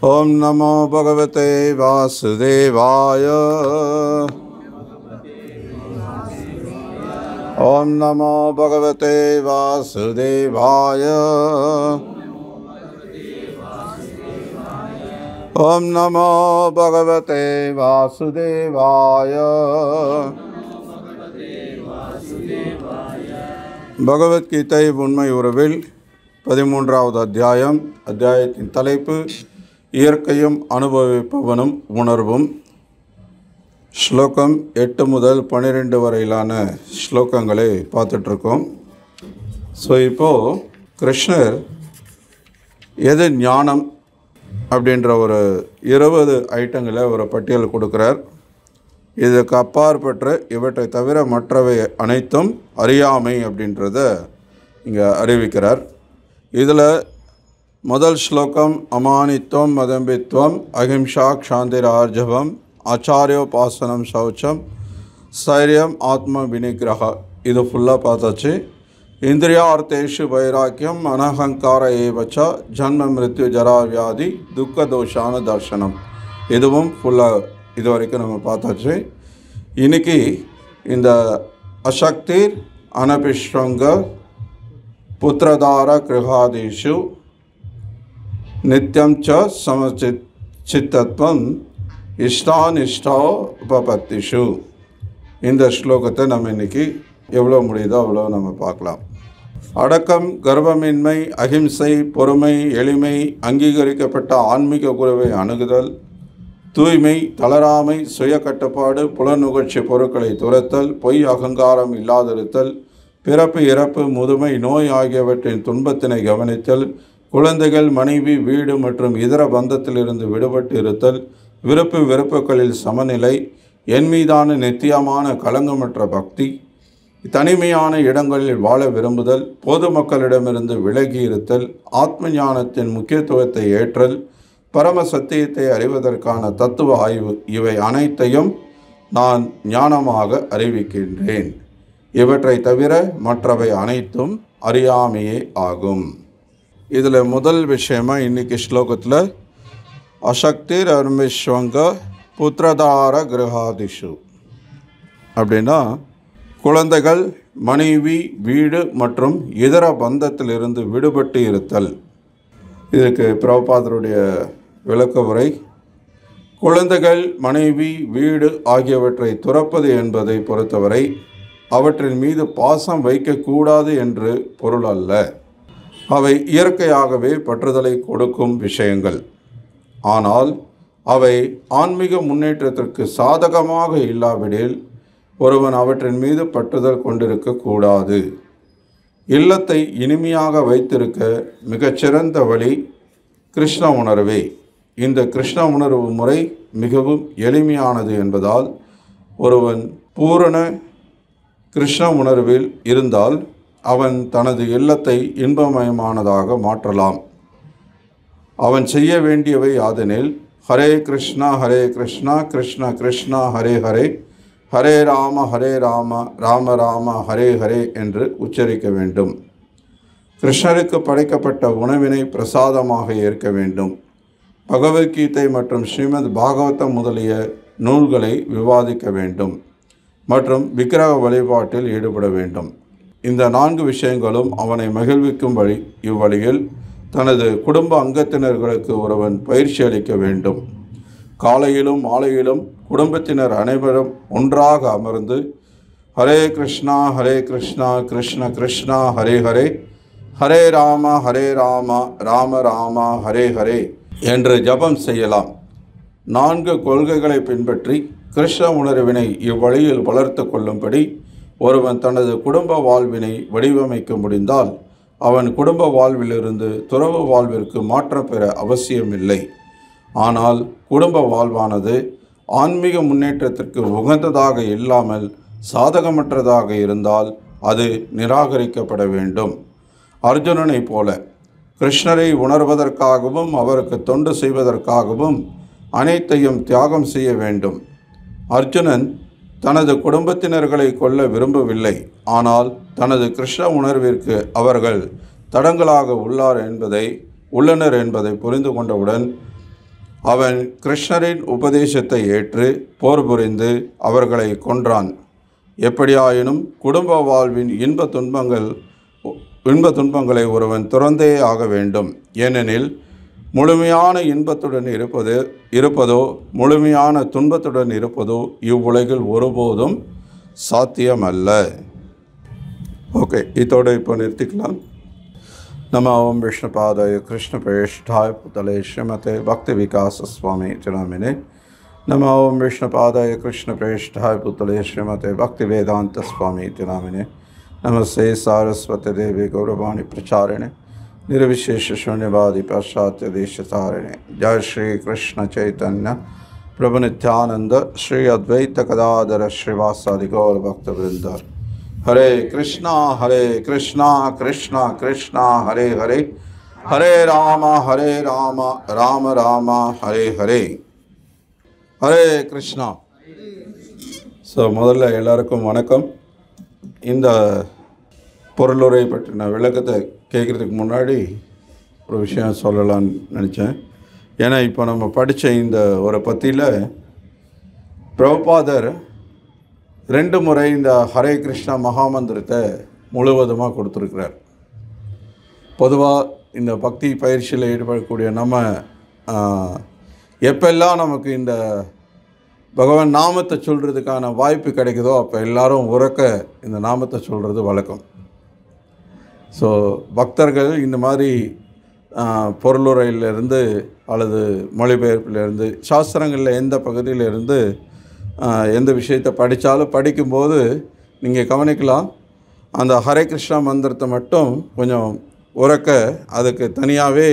ओम नमो भगवते वासुदेवाय। ओम नमो भगवते वासुदेवाय। ओम नमो भगवते वासुदेवाय। பகவத்கீதை உண்மை உறவில் 13வது அத்தியாயம். அத்தியாயத்தின் தலைப்பு இயற்கையும் அனுபவிப்பவனும் உணர்வும். ஸ்லோகம் 8 முதல் 12 வரையிலான ஸ்லோகங்களை பார்த்துட்ருக்கோம். ஸோ இப்போது கிருஷ்ணர் எது ஞானம் அப்படின்ற ஒரு 20 ஐட்டங்களை ஒரு பட்டியல் கொடுக்குறார். இதுக்கு அப்பாற்பட்ட இவற்றை தவிர மற்றவை அனைத்தும் அறியாமை அப்படின்றத இங்கே அறிவிக்கிறார். இதில் முதல் ஸ்லோகம் அமானித்வம் மதம்பித்வம் அஹிம்சா க்ஷாந்திர் ஆர்ஜவம் ஆச்சாரியோபாசனம் சௌச்சம் ஸ்தைரியம் ஆத்ம வினிகிரக, இது ஃபுல்லாக பார்த்தாச்சு. இந்திரியார்த்தேஷு வைராக்கியம் அனஹங்கார ஏவச்ச ஜன்ம மிருத்யு ஜரா வியாதி துக்க தோஷான தர்ஷனம், இதுவும் ஃபுல்லாக இது வரைக்கும் நம்ம பார்த்தாச்சு. இன்னைக்கு இந்த அசக்திர் அனபிஷ்வங்க புத்திரதார கிருஹாதீஷு நித்யம் ச சமச்சித்தத்வம் இஷ்டானிஷ்டோ உபபத்திஷு, இந்த ஸ்லோகத்தை நம்ம இன்றைக்கி எவ்வளோ முடியுதோ அவ்வளோ நம்ம பார்க்கலாம். அடக்கம், கர்வமின்மை, அகிம்சை, பொறுமை, எளிமை, அங்கீகரிக்கப்பட்ட ஆன்மீக குருவை அணுகுதல், தூய்மை, தளராமை, சுய கட்டுப்பாடு, புலனுகழ்ச்சி பொருட்களை துரத்தல், பொய் அகங்காரம் இல்லாதிருத்தல், பிறப்பு இறப்பு முதுமை நோய் ஆகியவற்றின் துன்பத்தினை கவனித்தல், குழந்தைகள் மனைவி வீடு மற்றும் இதர பந்தத்திலிருந்து விடுபட்டு இருத்தல், விருப்பு வெறுப்புகளில் சமநிலை, என் மீதான நித்தியமான கலங்கமற்ற பக்தி, தனிமையான இடங்களில் வாழ விரும்புதல், பொதுமக்களிடமிருந்து விலகி இருத்தல், ஆத்ம ஞானத்தின் முக்கியத்துவத்தை ஏற்றல், பரம சத்தியத்தை அறிவதற்கான தத்துவ ஆய்வு, இவை அனைத்தையும் நான் ஞானமாக அறிவிக்கின்றேன். இவற்றை தவிர மற்றவை அனைத்தும் அறியாமையே ஆகும். இதில் முதல் விஷயமாக இன்றைக்கி ஸ்லோகத்தில் அசக்திர் அர்மிஸ்வங்க புத்திரதார கிரகாதிஷு அப்படின்னா குழந்தைகள், மனைவி, வீடு மற்றும் இதர பந்தத்திலிருந்து விடுபட்டு இருத்தல். இதுக்கு பிரபுபாதருடைய விளக்க உரை, குழந்தைகள், மனைவி, வீடு ஆகியவற்றை துறப்பது என்பதை பொறுத்தவரை அவற்றின் மீது பாசம் வைக்கக்கூடாது என்று பொருள் அல்ல. அவை இயற்கையாகவே பற்றுதலை கொடுக்கும் விஷயங்கள். ஆனால் அவை ஆன்மீக முன்னேற்றத்திற்கு சாதகமாக இல்லாவிடில் ஒருவன் அவற்றின் மீது பற்றுதல் கொண்டிருக்கக்கூடாது. இல்லத்தை இனிமையாக வைத்திருக்க மிகச்சிறந்த வழி கிருஷ்ண உணர்வே. இந்த கிருஷ்ண உணர்வு முறை மிகவும் எளிமையானது என்பதால் ஒருவன் பூரண கிருஷ்ண உணர்வில் இருந்தால் அவன் தனது இல்லத்தை இன்பமயமானதாக மாற்றலாம். அவன் செய்ய வேண்டியவை யாதெனில் ஹரே கிருஷ்ணா கிருஷ்ண கிருஷ்ணா ஹரே ஹரே, ஹரே ராம ராம ராம ஹரே ஹரே என்று உச்சரிக்க வேண்டும். கிருஷ்ணருக்கு படைக்கப்பட்ட உணவினை பிரசாதமாக ஏற்க வேண்டும். பகவத்கீதை மற்றும் ஸ்ரீமத் பாகவதம் முதலிய நூல்களை விவாதிக்க வேண்டும் மற்றும் விக்கிரக வழிபாட்டில் ஈடுபட வேண்டும். இந்த 4 விஷயங்களும் அவனை மகிழ்விக்கும் வழி. இவ்வழியில் தனது குடும்ப அங்கத்தினர்களுக்கு ஒருவன் பயிற்சி அளிக்க வேண்டும். காலையிலும் மாலையிலும் குடும்பத்தினர் அனைவரும் ஒன்றாக அமர்ந்து ஹரே கிருஷ்ணா கிருஷ்ண கிருஷ்ணா ஹரே ஹரே, ஹரே ராம ராம ராம ஹரே ஹரே என்று ஜபம் செய்யலாம். 4 கொள்கைகளை பின்பற்றி கிருஷ்ண உணர்வினை இவ்வழியில் வளர்த்து கொள்ளும்படி ஒருவன் தனது குடும்ப வாழ்வினை வடிவமைக்க முடிந்தால் அவன் குடும்ப வாழ்விலிருந்து துறவு வாழ்விற்கு மாற்றம் பெற அவசியமில்லை. ஆனால் குடும்ப வாழ்வானது ஆன்மீக முன்னேற்றத்திற்கு உகந்ததாக இல்லாமல் சாதகமற்றதாக இருந்தால் அது நிராகரிக்கப்பட வேண்டும். அர்ஜுனனை போல கிருஷ்ணரை உணர்வதற்காகவும் அவருக்கு தொண்டு செய்வதற்காகவும் அனைத்தையும் தியாகம் செய்ய வேண்டும். அர்ஜுனன் தனது குடும்பத்தினர்களை கொல்ல விரும்பவில்லை. ஆனால் தனது கிருஷ்ண உணர்விற்கு அவர்கள் தடங்களாக உள்ளனர் என்பதை புரிந்து கொண்டவுடன் அவன் கிருஷ்ணரின் உபதேசத்தை ஏற்று போர் புரிந்து அவர்களை கொன்றான். எப்படியாயினும் குடும்ப வாழ்வின் இன்ப துன்பங்களை ஒருவன் துறந்தே ஆக வேண்டும். ஏனெனில் முழுமையான இன்பத்துடன் இருப்பதோ முழுமையான துன்பத்துடன் இருப்பதோ இவ்வுலகில் ஒருபோதும் சாத்தியமல்ல. ஓகே, இதோடு இப்போ நிறுத்திக்கலாம். நமோ ஓம் விஷ்ணுபாதாய கிருஷ்ணபிரேஷ்டாய புதலே ஸ்ரீமதே பக்தி விகாச சுவாமி நாமினே. நமோ ஓம் விஷ்ணுபாதாய கிருஷ்ணபிரேஷ்டாய புதலே ஸ்ரீமதே பக்தி வேதாந்த சுவாமி நாமினே. நமஸ்தே சாரஸ்வதி தேவி கௌரவாணி பிரச்சாரிणे निर्विशेष शून्यवादी पाश्चात्य देश तारिणे. जय श्री कृष्ण चैतन्य प्रभु नित्यानंद श्री अद्वैत गदाधर श्रीवासादि गौर भक्त वृंद. हरे कृष्णा कृष्णा कृष्णा हरे हरे, हरे राम राम राम हरे हरे. हरे कृष्णा. முதல்ல எல்லாருக்கும் வணக்கம். இந்த பொருளுரை பற்றின விளக்கத்தை கேட்குறதுக்கு முன்னாடி ஒரு விஷயம் சொல்லலான்னு நினச்சேன். ஏன்னா இப்போ நம்ம படித்த இந்த ஒரு பத்தியில் பிரபுபாதர் 2 முறை இந்த ஹரே கிருஷ்ணா மகாமந்திரத்தை முழுவதுமாக கொடுத்துருக்கிறார். பொதுவாக இந்த பக்தி பயிற்சியில் ஈடுபடக்கூடிய நம்ம எப்பெல்லாம் நமக்கு இந்த பகவான் நாமத்தை சொல்கிறதுக்கான வாய்ப்பு கிடைக்குதோ அப்போ எல்லோரும் உறக்க இந்த நாமத்தை சொல்கிறது வழக்கம். ஸோ பக்தர்கள் இந்த மாதிரி பொருளுரையிலிருந்து அல்லது மொழிபெயர்ப்பிலிருந்து சாஸ்திரங்களில் எந்த பகுதியிலிருந்து எந்த விஷயத்தை படித்தாலும் படிக்கும்போது நீங்கள் கவனிக்கலாம், அந்த ஹரே கிருஷ்ணா மந்திரத்தை மட்டும் கொஞ்சம் உறக்க அதுக்கு தனியாகவே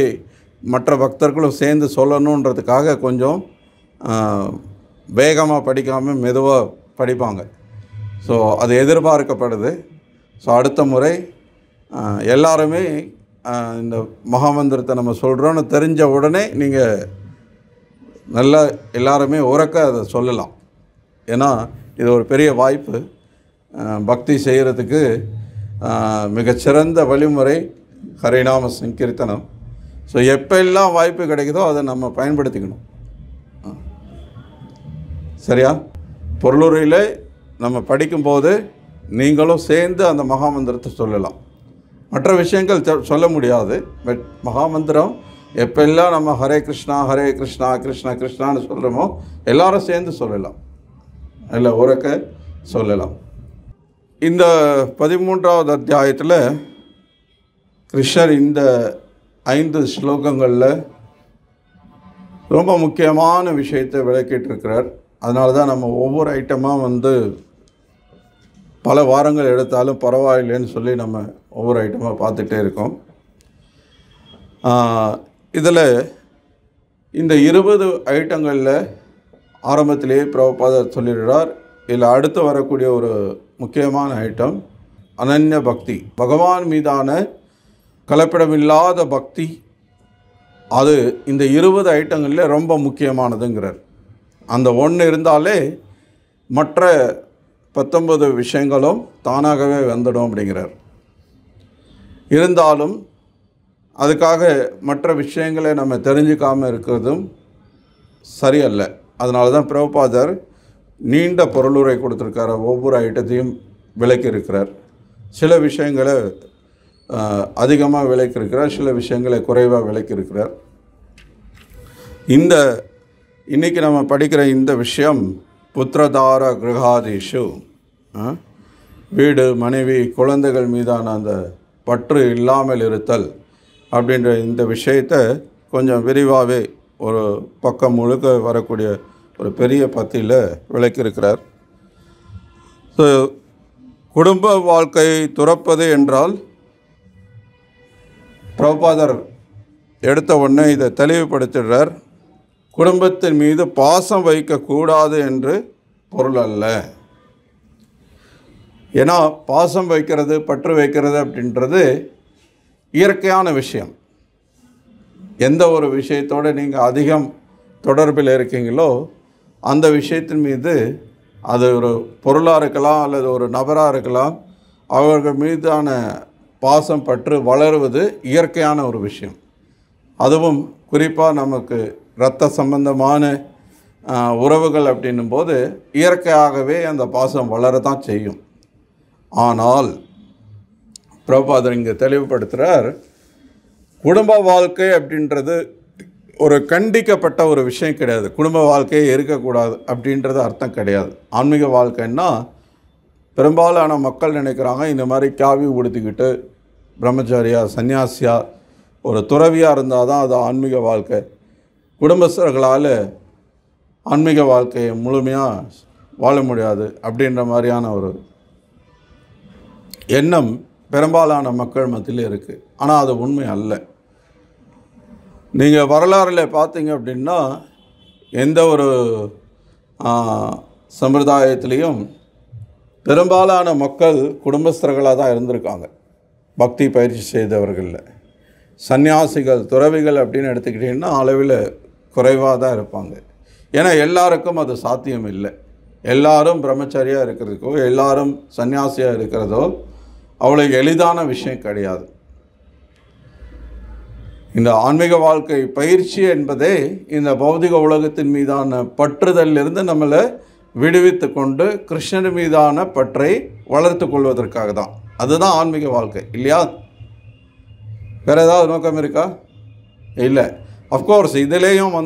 மற்ற பக்தர்களும் சேர்ந்து சொல்லணுன்றதுக்காக கொஞ்சம் வேகமாக படிக்காமல் மெதுவாக படிப்பாங்க. ஸோ அது எதிர்பார்க்கப்படுது. ஸோ அடுத்த முறை எல்லாருமே இந்த மகாமந்திரத்தை நம்ம சொல்கிறோன்னு தெரிஞ்ச உடனே நீங்கள் நல்லா எல்லாருமே உறக்க அதை சொல்லலாம். ஏன்னா இது ஒரு பெரிய வாய்ப்பு. பக்தி செய்கிறதுக்கு மிகச்சிறந்த வழிமுறை ஹரிநாம சங்கீர்த்தனம். ஸோ எப்பெல்லாம் வாய்ப்பு கிடைக்குதோ அதை நம்ம பயன்படுத்திக்கணும். சரியா? பொருளுரையில் நம்ம படிக்கும்போது நீங்களும் சேர்ந்து அந்த மகாமந்திரத்தை சொல்லலாம். மற்ற விஷயங்கள் சொல்ல முடியாது. பட் மகாமந்திரம் எப்பெல்லாம் நம்ம ஹரே கிருஷ்ணா கிருஷ்ணா கிருஷ்ணான்னு சொல்கிறோமோ எல்லாரும் சேர்ந்து சொல்லலாம், இல்லை உறக்க சொல்லலாம். இந்த 13வது அத்தியாயத்தில் கிருஷ்ணர் இந்த 5 ஸ்லோகங்களில் ரொம்ப முக்கியமான விஷயத்தை விளக்கிட்டு இருக்கிறார். அதனால தான் நம்ம ஒவ்வொரு ஐட்டமாக பல வாரங்கள் எடுத்தாலும் பரவாயில்லைன்னு சொல்லி நம்ம ஒவ்வொரு ஐட்டமாக பார்த்துட்டே இருக்கோம். இதில் இந்த 20 ஐட்டங்களில் ஆரம்பத்திலேயே பிரபுபாதர் சொல்லிடுறார். இதில் அடுத்து வரக்கூடிய ஒரு முக்கியமான ஐட்டம் அனன்ய பக்தி, பகவான் மீதான கலப்பிடமில்லாத பக்தி. அது இந்த 20 ஐட்டங்களில் ரொம்ப முக்கியமானதுங்கிறார். அந்த ஒன்று இருந்தாலே மற்ற 19 விஷயங்களும் தானாகவே வந்துடும் அப்படிங்கிறார். இருந்தாலும் அதுக்காக மற்ற விஷயங்களை நம்ம தெரிஞ்சுக்காமல் இருக்கிறதும் சரியல்ல. அதனால தான் பிரபுபாதர் நீண்ட பொருளுரை கொடுத்துருக்கார். ஒவ்வொரு ஐட்டத்தையும் விளக்கியிருக்கிறார். சில விஷயங்களை அதிகமாக விளக்கியிருக்கிறார், சில விஷயங்களை குறைவாக விளக்கியிருக்கிறார். இன்றைக்கி நம்ம படிக்கிற இந்த விஷயம் புத்திரதார கிரகாதீஷு, வீடு மனைவி குழந்தைகள் மீதான அந்த பற்று இல்லாமல் இருத்தல் அப்படின்ற இந்த விஷயத்தை கொஞ்சம் விரிவாகவே ஒரு பக்கம் முழுக்க வரக்கூடிய ஒரு பெரிய பத்தியில் விளக்கியிருக்கிறார். ஸோ குடும்ப வாழ்க்கையை துறப்பது என்றால் பிரபுபாதர் எடுத்த உடனே இதை தெளிவுபடுத்துகிறார். குடும்பத்தின் மீது பாசம் வைக்கக்கூடாது என்று பொருள் அல்ல. ஏன்னா பாசம் வைக்கிறது பற்று வைக்கிறது அப்படின்றது இயற்கையான விஷயம். எந்த ஒரு விஷயத்தோடு நீங்கள் அதிகம் தொடர்பில் இருக்கீங்களோ அந்த விஷயத்தின் மீது, அது ஒரு பொருளாக இருக்கலாம் அல்லது ஒரு நபராக இருக்கலாம், அவர்கள் மீதான பாசம் பற்று வளருவது இயற்கையான ஒரு விஷயம். அதுவும் குறிப்பாக நமக்கு இரத்த சம்பந்தமான உறவுகள் அப்படின்னும் போது இயற்கையாகவே அந்த பாசம் வளரத்தான் செய்யும். ஆனால் பிரபுபாதர் இங்கே தெளிவுபடுத்துகிறார், குடும்ப வாழ்க்கை அப்படின்றது ஒரு கண்டிக்கப்பட்ட ஒரு விஷயம் கிடையாது. குடும்ப வாழ்க்கையே இருக்கக்கூடாது அப்படின்றது அர்த்தம் கிடையாது. ஆன்மீக வாழ்க்கைன்னா பெரும்பாலான மக்கள் நினைக்கிறாங்க இந்த மாதிரி காவி உடுத்திக்கிட்டு பிரம்மச்சாரியா சன்னியாசியா ஒரு துறவியாக இருந்தால் தான் அது ஆன்மீக வாழ்க்கை, குடும்பஸ்தர்களால் ஆன்மீக வாழ்க்கையை முழுமையாக வாழ முடியாது அப்படின்ற மாதிரியான ஒரு எண்ணம் பெரும்பாலான மக்கள் மத்தியில் இருக்குது. ஆனால் அது உண்மை அல்ல. நீங்கள் வரலாறில் பார்த்தீங்க அப்படின்னா எந்த ஒரு சம்பிரதாயத்திலையும் பெரும்பாலான மக்கள் குடும்பஸ்தர்களாக தான் இருந்திருக்காங்க. பக்தி பயிற்சி செய்தவர்களில் சன்னியாசிகள் துறவிகள் அப்படின்னு எடுத்துக்கிட்டிங்கன்னா அளவில் குறைவாக தான் இருப்பாங்க. ஏன்னா எல்லாருக்கும் அது சாத்தியம் இல்லை. எல்லாரும் பிரம்மச்சாரியாக இருக்கிறதுக்கோ எல்லாரும் சன்னியாசியாக இருக்கிறதோ அவ்வளோ எளிதான விஷயம் கிடையாது. இந்த ஆன்மீக வாழ்க்கை பயிற்சி என்பதே இந்த பௌதிக உலகத்தின் மீதான பற்றுதலிலிருந்து நம்மளை விடுவித்து கொண்டு கிருஷ்ணன் மீதான பற்றை வளர்த்து கொள்வதற்காக தான். அதுதான் ஆன்மீக வாழ்க்கை இல்லையா? வேறு ஏதாவது நோக்கம் இருக்கா? இல்லை. அஃப்கோர்ஸ் இதிலேயும்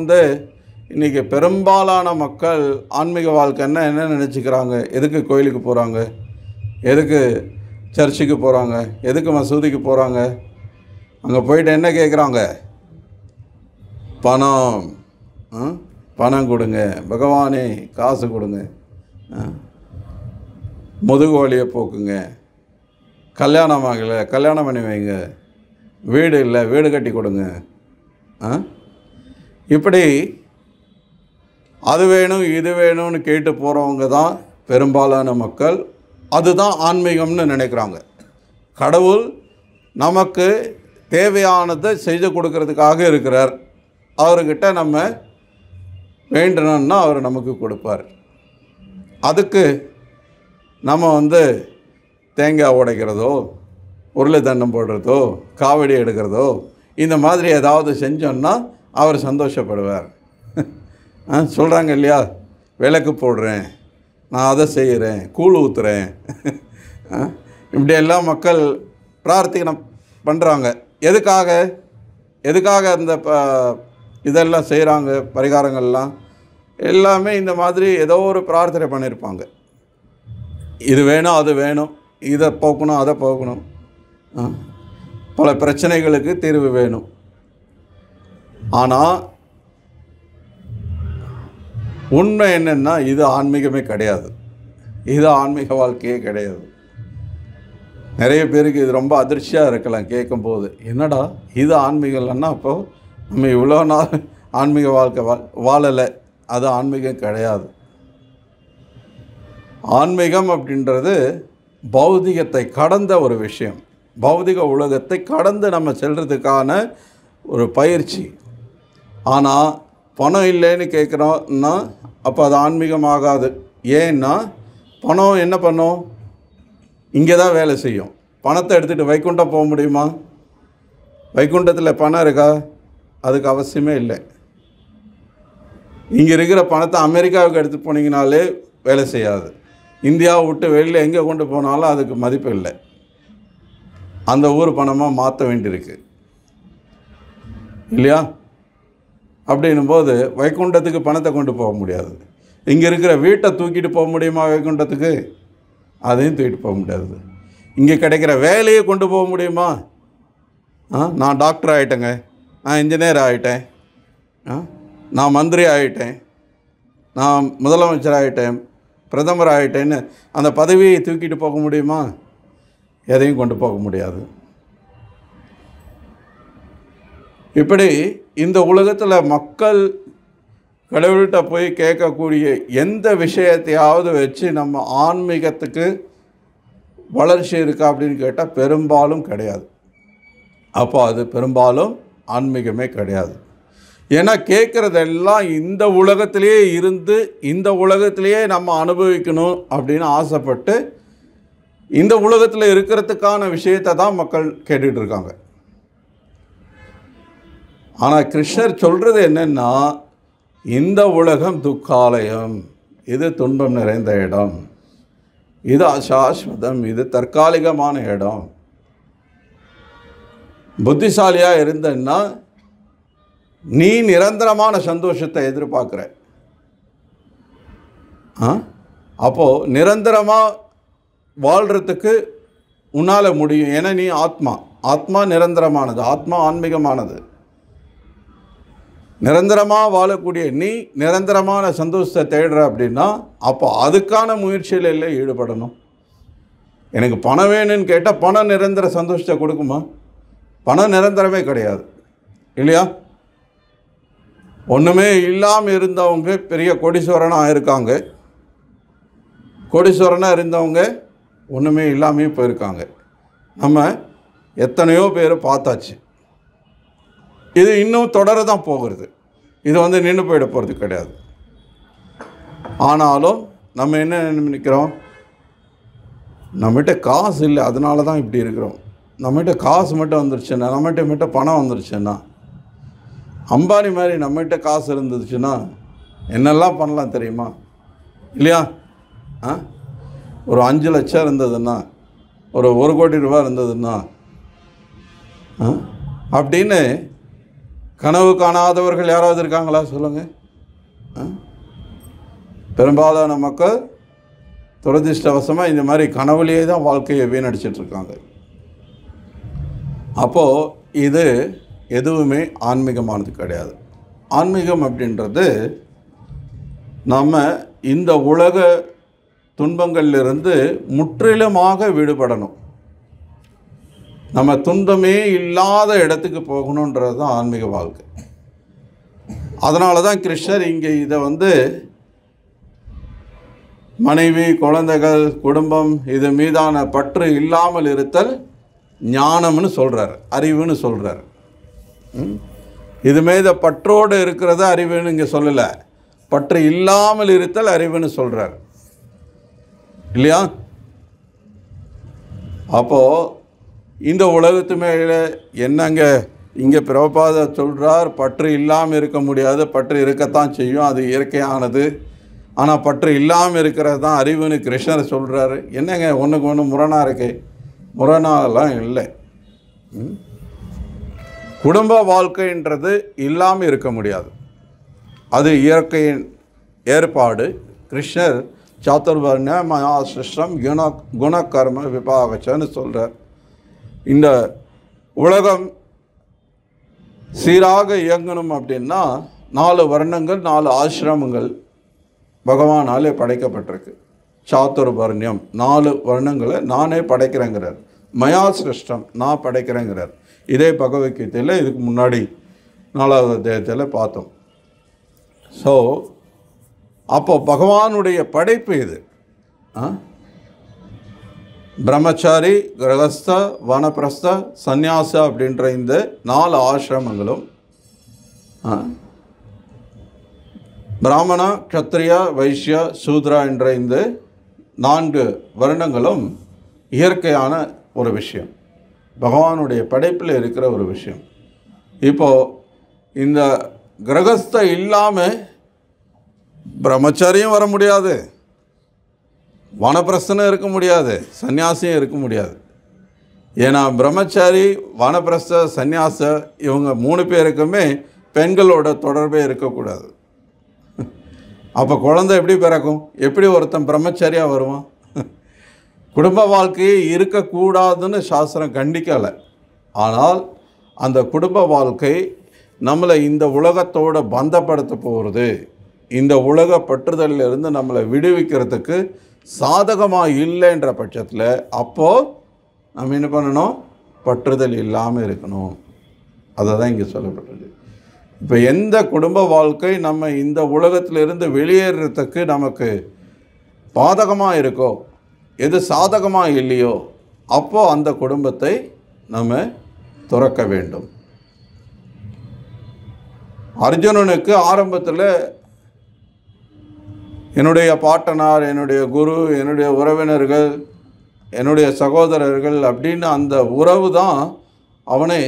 இன்றைக்கி பெரும்பாலான மக்கள் ஆன்மீக வாழ்க்கைன்னா என்ன நினச்சிக்கிறாங்க? எதுக்கு கோயிலுக்கு போகிறாங்க, எதுக்கு சர்ச்சுக்கு போகிறாங்க, எதுக்கு மசூதிக்கு போகிறாங்க? அங்கே போயிட்டு என்ன கேட்குறாங்க? பணம், பணம் கொடுங்க பகவானே, காசு கொடுங்க, முதுகு வலியை போக்குங்க, கல்யாணம் ஆகலை கல்யாணம் பண்ணி வைங்க, வீடு இல்லை வீடு கட்டி கொடுங்க, இப்படி அது வேணும் இது வேணும்னு கேட்டு போகிறவங்க தான் பெரும்பாலான மக்கள். அதுதான் ஆன்மீகம்னு நினைக்கிறாங்க. கடவுள் நமக்கு தேவையானதை செய்து கொடுக்கறதுக்காக இருக்கிறார். அவர்கிட்ட நம்ம வேண்டணும்னா அவர் நமக்கு கொடுப்பார். அதுக்கு நம்ம தேங்காய் உடைக்கிறதோ உருளை தண்டம் போடுறதோ காவடி எடுக்கிறதோ இந்த மாதிரி ஏதாவது செஞ்சோன்னா அவர் சந்தோஷப்படுவார். சொல்கிறாங்க இல்லையா, விளக்கு போடுறேன், நான் அதை செய்கிறேன், கூழ் ஊற்றுறேன், இப்படியெல்லாம் மக்கள் பிரார்த்தனை பண்ணுறாங்க. எதுக்காக அந்த இதெல்லாம் செய்கிறாங்க? பரிகாரங்கள்லாம் எல்லாமே இந்த மாதிரி ஏதோ ஒரு பிரார்த்தனை பண்ணியிருப்பாங்க. இது வேணும் அது வேணும், இதை போக்கணும் அதை போக்கணும், பல பிரச்சனைகளுக்கு தீர்வு வேணும். ஆனால் உண்மை என்னென்னா இது ஆன்மீகமே கிடையாது, இது ஆன்மீக வாழ்க்கையே கிடையாது. நிறைய பேருக்கு இது ரொம்ப அதிர்ச்சியாக இருக்கலாம் கேட்கும்போது. என்னடா இது ஆன்மீகம் இல்லைன்னா அப்போது நம்ம இவ்வளோ நாள் ஆன்மீக வாழ்க்கை வாழலை, அது ஆன்மீகம் கிடையாது. ஆன்மீகம் அப்படின்றது பௌதிகத்தை கடந்த ஒரு விஷயம். பௌதிக உலகத்தை கடந்து நம்ம செல்கிறதுக்கான ஒரு பயிற்சி. ஆனால் பணம் இல்லைன்னு கேட்குறோன்னா அப்போ அது ஆன்மீகமாகாது. ஏன்னா பணம் என்ன பண்ணும்? இங்கே தான் வேலை செய்யும். பணத்தை எடுத்துகிட்டு வைகுண்டம் போக முடியுமா? வைகுண்டத்தில் பணம் இருக்கா? அதுக்கு அவசியமே இல்லை. இங்கே இருக்கிற பணத்தை அமெரிக்காவுக்கு எடுத்துகிட்டு போனீங்கனாலே வேலை செய்யாது. இந்தியாவை விட்டு வெளியில் எங்கே கொண்டு போனாலும் அதுக்கு மதிப்பு இல்லை. அந்த ஊர் பணமாக மாற்ற வேண்டியிருக்கு இல்லையா? அப்படின்னும்போது வைகுண்டத்துக்கு பணத்தை கொண்டு போக முடியாது. இங்கே இருக்கிற வீட்டை தூக்கிட்டு போக முடியுமா வைகுண்டத்துக்கு? அதையும் தூக்கிட்டு போக முடியாது. இங்கே கிடைக்கிற வேலையை கொண்டு போக முடியுமா? நான் டாக்டர் ஆகிட்டேங்க, நான் இன்ஜினியர் ஆகிட்டேன், நான் மந்திரி ஆகிட்டேன், நான் முதலமைச்சர் ஆகிட்டேன், பிரதமர் ஆகிட்டேன்னு அந்த பதவியை தூக்கிட்டு போக முடியுமா? எதையும் கொண்டு போக முடியாது. இப்படி இந்த உலகத்தில் மக்கள் கடவுள்கிட்ட போய் கேட்கக்கூடிய எந்த விஷயத்தையாவது வச்சு நம்ம ஆன்மீகத்துக்கு வளர்ச்சி இருக்கா அப்படின்னு கேட்டால் பெரும்பாலும் கிடையாது. அப்போ அது பெரும்பாலும் ஆன்மீகமே கிடையாது. ஏன்னா கேட்குறதெல்லாம் இந்த உலகத்திலேயே இருந்து இந்த உலகத்திலேயே நம்ம அனுபவிக்கணும் அப்படின்னு ஆசைப்பட்டு இந்த உலகத்தில் இருக்கிறதுக்கான விஷயத்தை தான் மக்கள் கேட்டுட்ருக்காங்க. ஆனால் கிருஷ்ணர் சொல்கிறது என்னென்னா இந்த உலகம் துக்காலயம், இது துன்பம் நிறைந்த இடம், இது அசாஸ்வதம், இது தற்காலிகமான இடம். புத்திசாலியாக இருந்தன்னா நீ நிரந்தரமான சந்தோஷத்தை எதிர்பார்க்குற. அப்போது நிரந்தரமாக வாழ்கிறதுக்கு உன்னால் முடியும். ஏன்னா நீ ஆத்மா நிரந்தரமானது, ஆத்மா ஆன்மீகமானது. நிரந்தரமாக வாழக்கூடிய நீ நிரந்தரமான சந்தோஷத்தை தேடுற அப்படின்னா அப்போ அதுக்கான முயற்சியில் எல்லாம் ஈடுபடணும். எனக்கு பணம் வேணும்னு கேட்டால் பணம் நிரந்தர சந்தோஷத்தை கொடுக்குமா? பணம் நிரந்தரமே கிடையாது இல்லையா? ஒன்றுமே இல்லாமல் இருந்தவங்க பெரிய கோடீஸ்வரனாக இருக்காங்க, கோடீஸ்வரனாக இருந்தவங்க ஒன்றுமே இல்லாமல் இப்போ இருக்காங்க. நம்ம எத்தனையோ பேர் பார்த்தாச்சு. இது இன்னும் தொடர தான் போகிறது. இது நின்று போயிட போகிறது கிடையாது. ஆனாலும் நம்ம என்ன நினைக்கிறோம், நம்மகிட்ட காசு இல்லை அதனால தான் இப்படி இருக்கிறோம். நம்மகிட்ட காசு மட்டும் வந்துருச்சுன்னா, நம்மகிட்ட பணம் வந்துருச்சுன்னா, அம்பானி மாதிரி நம்மகிட்ட காசு இருந்துச்சுன்னா என்னெல்லாம் பண்ணலாம் தெரியுமா இல்லையா? ஒரு 5 லட்சம் இருந்ததுன்னா, ஒரு 1 கோடி ரூபாய் இருந்ததுன்னா அப்படின்னு கனவு காணாதவர்கள் யாராவது இருக்காங்களா சொல்லுங்கள்? பெரும்பாலான மக்கள் துரதிர்ஷ்டவசமாக இந்த மாதிரி கனவுலேயே தான் வாழ்க்கையை வீணடிச்சிட்ருக்காங்க. அப்போது இது எதுவுமே ஆன்மீகமானது கிடையாது. ஆன்மீகம் அப்படின்றது நம்ம இந்த உலக துன்பங்களிலிருந்து முற்றிலுமாக விடுபடணும். நம்ம துன்பமே இல்லாத இடத்துக்கு போகணுன்றது தான் ஆன்மீக வாழ்க்கை. அதனால தான் கிருஷ்ணர் இங்கே இதை மனைவி, குழந்தைகள், குடும்பம் இது மீதான பற்று இல்லாமல் இருத்தல் ஞானம்னு சொல்கிறார், அறிவுன்னு சொல்கிறார். இது மீத பற்றோடு இருக்கிறத அறிவுன்னு இங்கே சொல்லலை, பற்று இல்லாமல் இருத்தல் அறிவுன்னு சொல்கிறார் இல்லையா? அப்போது இந்த உலகத்து மேலே என்னங்க இங்கே பிரபாத சொல்கிறார், பற்று இல்லாமல் இருக்க முடியாது, பற்று இருக்கத்தான் செய்யும், அது இயற்கையானது. ஆனால் பற்று இல்லாமல் இருக்கிறது தான் அறிவுன்னு கிருஷ்ணர் சொல்கிறாரு. என்னங்க ஒன்றுக்கு ஒன்று முரணாக இருக்கு? முரணாலாம் இல்லை. குடும்ப வாழ்க்கைன்றது இல்லாமல் இருக்க முடியாது, அது இயற்கையின் ஏற்பாடு. கிருஷ்ணர் சாத்துர்வர்ண மயா சிருஷ்டம் குணகர்ம விபாகச்சன்னு சொல்கிறார். இந்த உலகம் சீராக இயங்கணும் அப்படின்னா 4 வர்ணங்கள், 4 ஆசிரமங்கள் பகவானாலே படைக்கப்பட்டிருக்கு. சாத்துர்வர்ணியம் 4 வர்ணங்களை நானே படைக்கிறேங்கிறார். மயா சிருஷ்டம் நான் படைக்கிறேங்கிறார். இதே பகவத்கீதையில் இதுக்கு முன்னாடி 4வது அத்தியாயத்தில் பார்த்தோம். ஸோ அப்போ பகவானுடைய படைப்பு இது. பிரம்மச்சாரி, கிரகஸ்த, வனப்பிரஸ்த, சந்நியாச அப்படின்ற இந்த 4 ஆசிரமங்களும், பிராமணா, க்ஷத்ரியா, வைஷ்யா, சூத்ரா என்ற இந்த 4 வருணங்களும் இயற்கையான ஒரு விஷயம், பகவானுடைய படைப்பில் இருக்கிற ஒரு விஷயம். இப்போது இந்த கிரகஸ்த இல்லாமல் பிரம்மச்சாரியும் வர முடியாது, வனப்பிரஸ்தனும் இருக்க முடியாது, சன்னியாசியும் இருக்க முடியாது. ஏன்னா பிரம்மச்சாரி, வனப்பிரஸ்த, சன்னியாச இவங்க 3 பேருக்குமே பெண்களோட தொடர்பே இருக்கக்கூடாது. அப்போ குழந்தை எப்படி பிறக்கும்? எப்படி ஒருத்தன் பிரம்மச்சாரியாக வருவான்? குடும்ப வாழ்க்கையே இருக்கக்கூடாதுன்னு சாஸ்திரம் கண்டிக்கலை. ஆனால் அந்த குடும்ப வாழ்க்கை நம்மளை இந்த உலகத்தோடு பந்தப்படுத்த போகிறது, இந்த உலக பற்றுதலிலிருந்து நம்மளை விடுவிக்கிறதுக்கு சாதகமாக இல்லைன்ற பட்சத்தில் அப்போது நம்ம என்ன பண்ணணும்? பற்றுதல் இல்லாமல் இருக்கணும். அதை தான் இங்கே சொல்லப்பட்டது. இப்போ எந்த குடும்ப வாழ்க்கை நம்ம இந்த உலகத்திலிருந்து வெளியேறதுக்கு நமக்கு பாதகமாக இருக்கோ, எது சாதகமாக இல்லையோ, அப்போது அந்த குடும்பத்தை நம்ம துறக்க வேண்டும். அர்ஜுனனுக்கு ஆரம்பத்தில் என்னுடைய பாட்டனார், என்னுடைய குரு, என்னுடைய உறவினர்கள், என்னுடைய சகோதரர்கள் அப்படின்னு அந்த உறவு தான் அவனை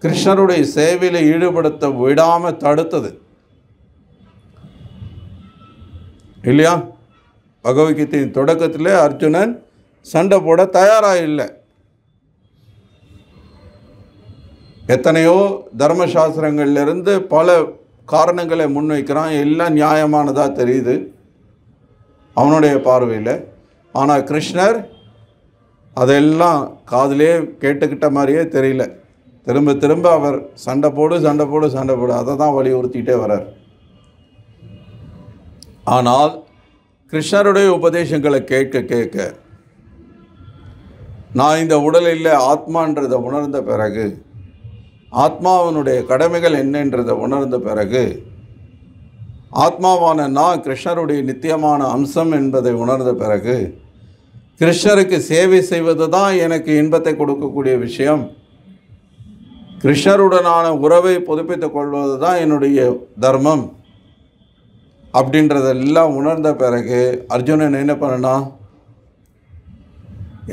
கிருஷ்ணருடைய சேவையில் ஈடுபடுத்த விடாமல் தடுத்தது. இல்லையா? பகவத்கீதையின் தொடக்கத்திலே அர்ஜுனன் சண்டை போட தயாராக இல்லை. எத்தனையோ தர்மசாஸ்திரங்கள்லேருந்து பல காரணங்களை முன்வைக்கிறான். எல்லாம் நியாயமானதாக தெரியுது அவனுடைய பார்வையில். ஆனால் கிருஷ்ணர் அதெல்லாம் காதிலே கேட்டுக்கிட்ட மாதிரியே தெரியல. திரும்ப திரும்ப அவர் சண்டை போடு அதை தான் வலியுறுத்திகிட்டே வர்றார். ஆனால் கிருஷ்ணருடைய உபதேசங்களை கேட்க கேட்க நான் இந்த உடலில் ஆத்மான்றதை உணர்ந்த பிறகு, ஆத்மாவனுடைய கடமைகள் என்னன்றதை உணர்ந்த பிறகு, ஆத்மாவான நான் கிருஷ்ணருடைய நித்தியமான அம்சம் என்பதை உணர்ந்த பிறகு, கிருஷ்ணருக்கு சேவை செய்வது தான் எனக்கு இன்பத்தை கொடுக்கக்கூடிய விஷயம், கிருஷ்ணருடனான உறவை புதுப்பித்துக் கொள்வது தான் என்னுடைய தர்மம் அப்படின்றதெல்லாம் உணர்ந்த பிறகு அர்ஜுனன் என்ன பண்ணனா,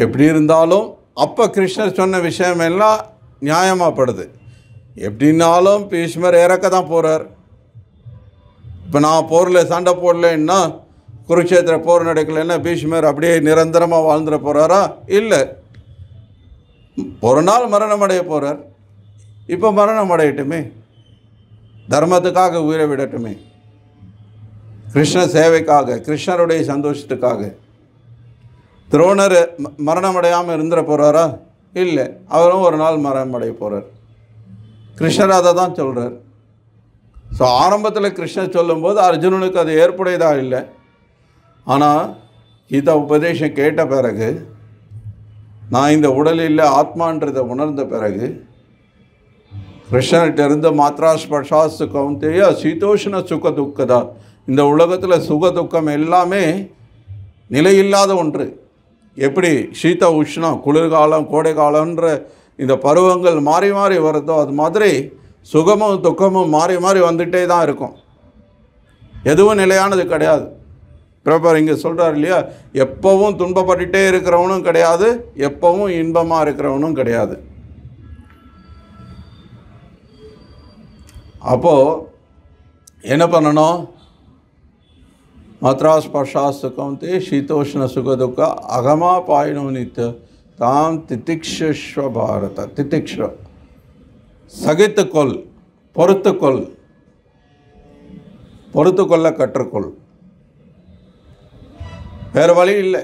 எப்படி இருந்தாலும் அப்போ கிருஷ்ணர் சொன்ன விஷயம் எல்லாம் நியாயமாகப்படுது. எப்படின்னாலும் பீஷ்மர் இறக்க தான் போகிறார். இப்போ நான் போரில் சண்டை போடலைன்னா, குருக்ஷேத்திர போர் நடக்கலைன்னா பீஷ்மர் அப்படியே நிரந்தரமாக வாழ்ந்துட போகிறாரா? இல்லை, ஒரு நாள் மரணம் அடைய போகிறார். இப்போ மரணம் அடையட்டுமே, தர்மத்துக்காக உயிரை விடட்டுமே, கிருஷ்ண சேவைக்காக, கிருஷ்ணருடைய சந்தோஷத்துக்காக. துரோணர் மரணம் அடையாமல் இருந்துட போகிறாரா? இல்லை, அவரும் ஒரு நாள் மரணம் அடைய போகிறார். கிருஷ்ணர் அதை தான் சொல்கிறார். ஸோ ஆரம்பத்தில் கிருஷ்ணர் சொல்லும்போது அர்ஜுனனுக்கு அது ஏற்புடையதாக இல்லை. ஆனால் கீதா உபதேசம் கேட்ட பிறகு, நான் இந்த உடலில் ஆத்மான்றதை உணர்ந்த பிறகு, கிருஷ்ணர்கிட்ட இருந்து மாத்ரா ஸ்பர்ஷாஸ்து கௌந்தேய சீதோஷ்ண சுக துக்கதா, இந்த உலகத்தில் சுக துக்கம் எல்லாமே நிலையில்லாத ஒன்று. எப்படி சீத உஷ்ணம், குளிர்காலம் கோடை காலம்ன்ற இந்த பருவங்கள் மாறி மாறி வருதோ, அது மாதிரி சுகமும் துக்கமும் மாறி மாறி வந்துகிட்டே தான் இருக்கும். எதுவும் நிலையானது கிடையாது. பிரபர் இங்கே சொல்கிறார் இல்லையா, எப்போவும் துன்பப்பட்டுகிட்டே இருக்கிறவனும் கிடையாது, எப்போவும் இன்பமாக இருக்கிறவனும் கிடையாது. அப்போது என்ன பண்ணணும்? மாத்ரா ஸ்பர்ஷாஸ்து கௌந்தேய சீதோஷ்ண சுக துக்க அகமா பாயினோ நித்ய தாம் திதிக்ஷஸ்வ பாரத. திதிக்ஷ சகித்துக்கொள், பொறுத்துக்கொள், பொறுத்துக்கொள்ள கற்றுக்கொள். வேறு வழி இல்லை.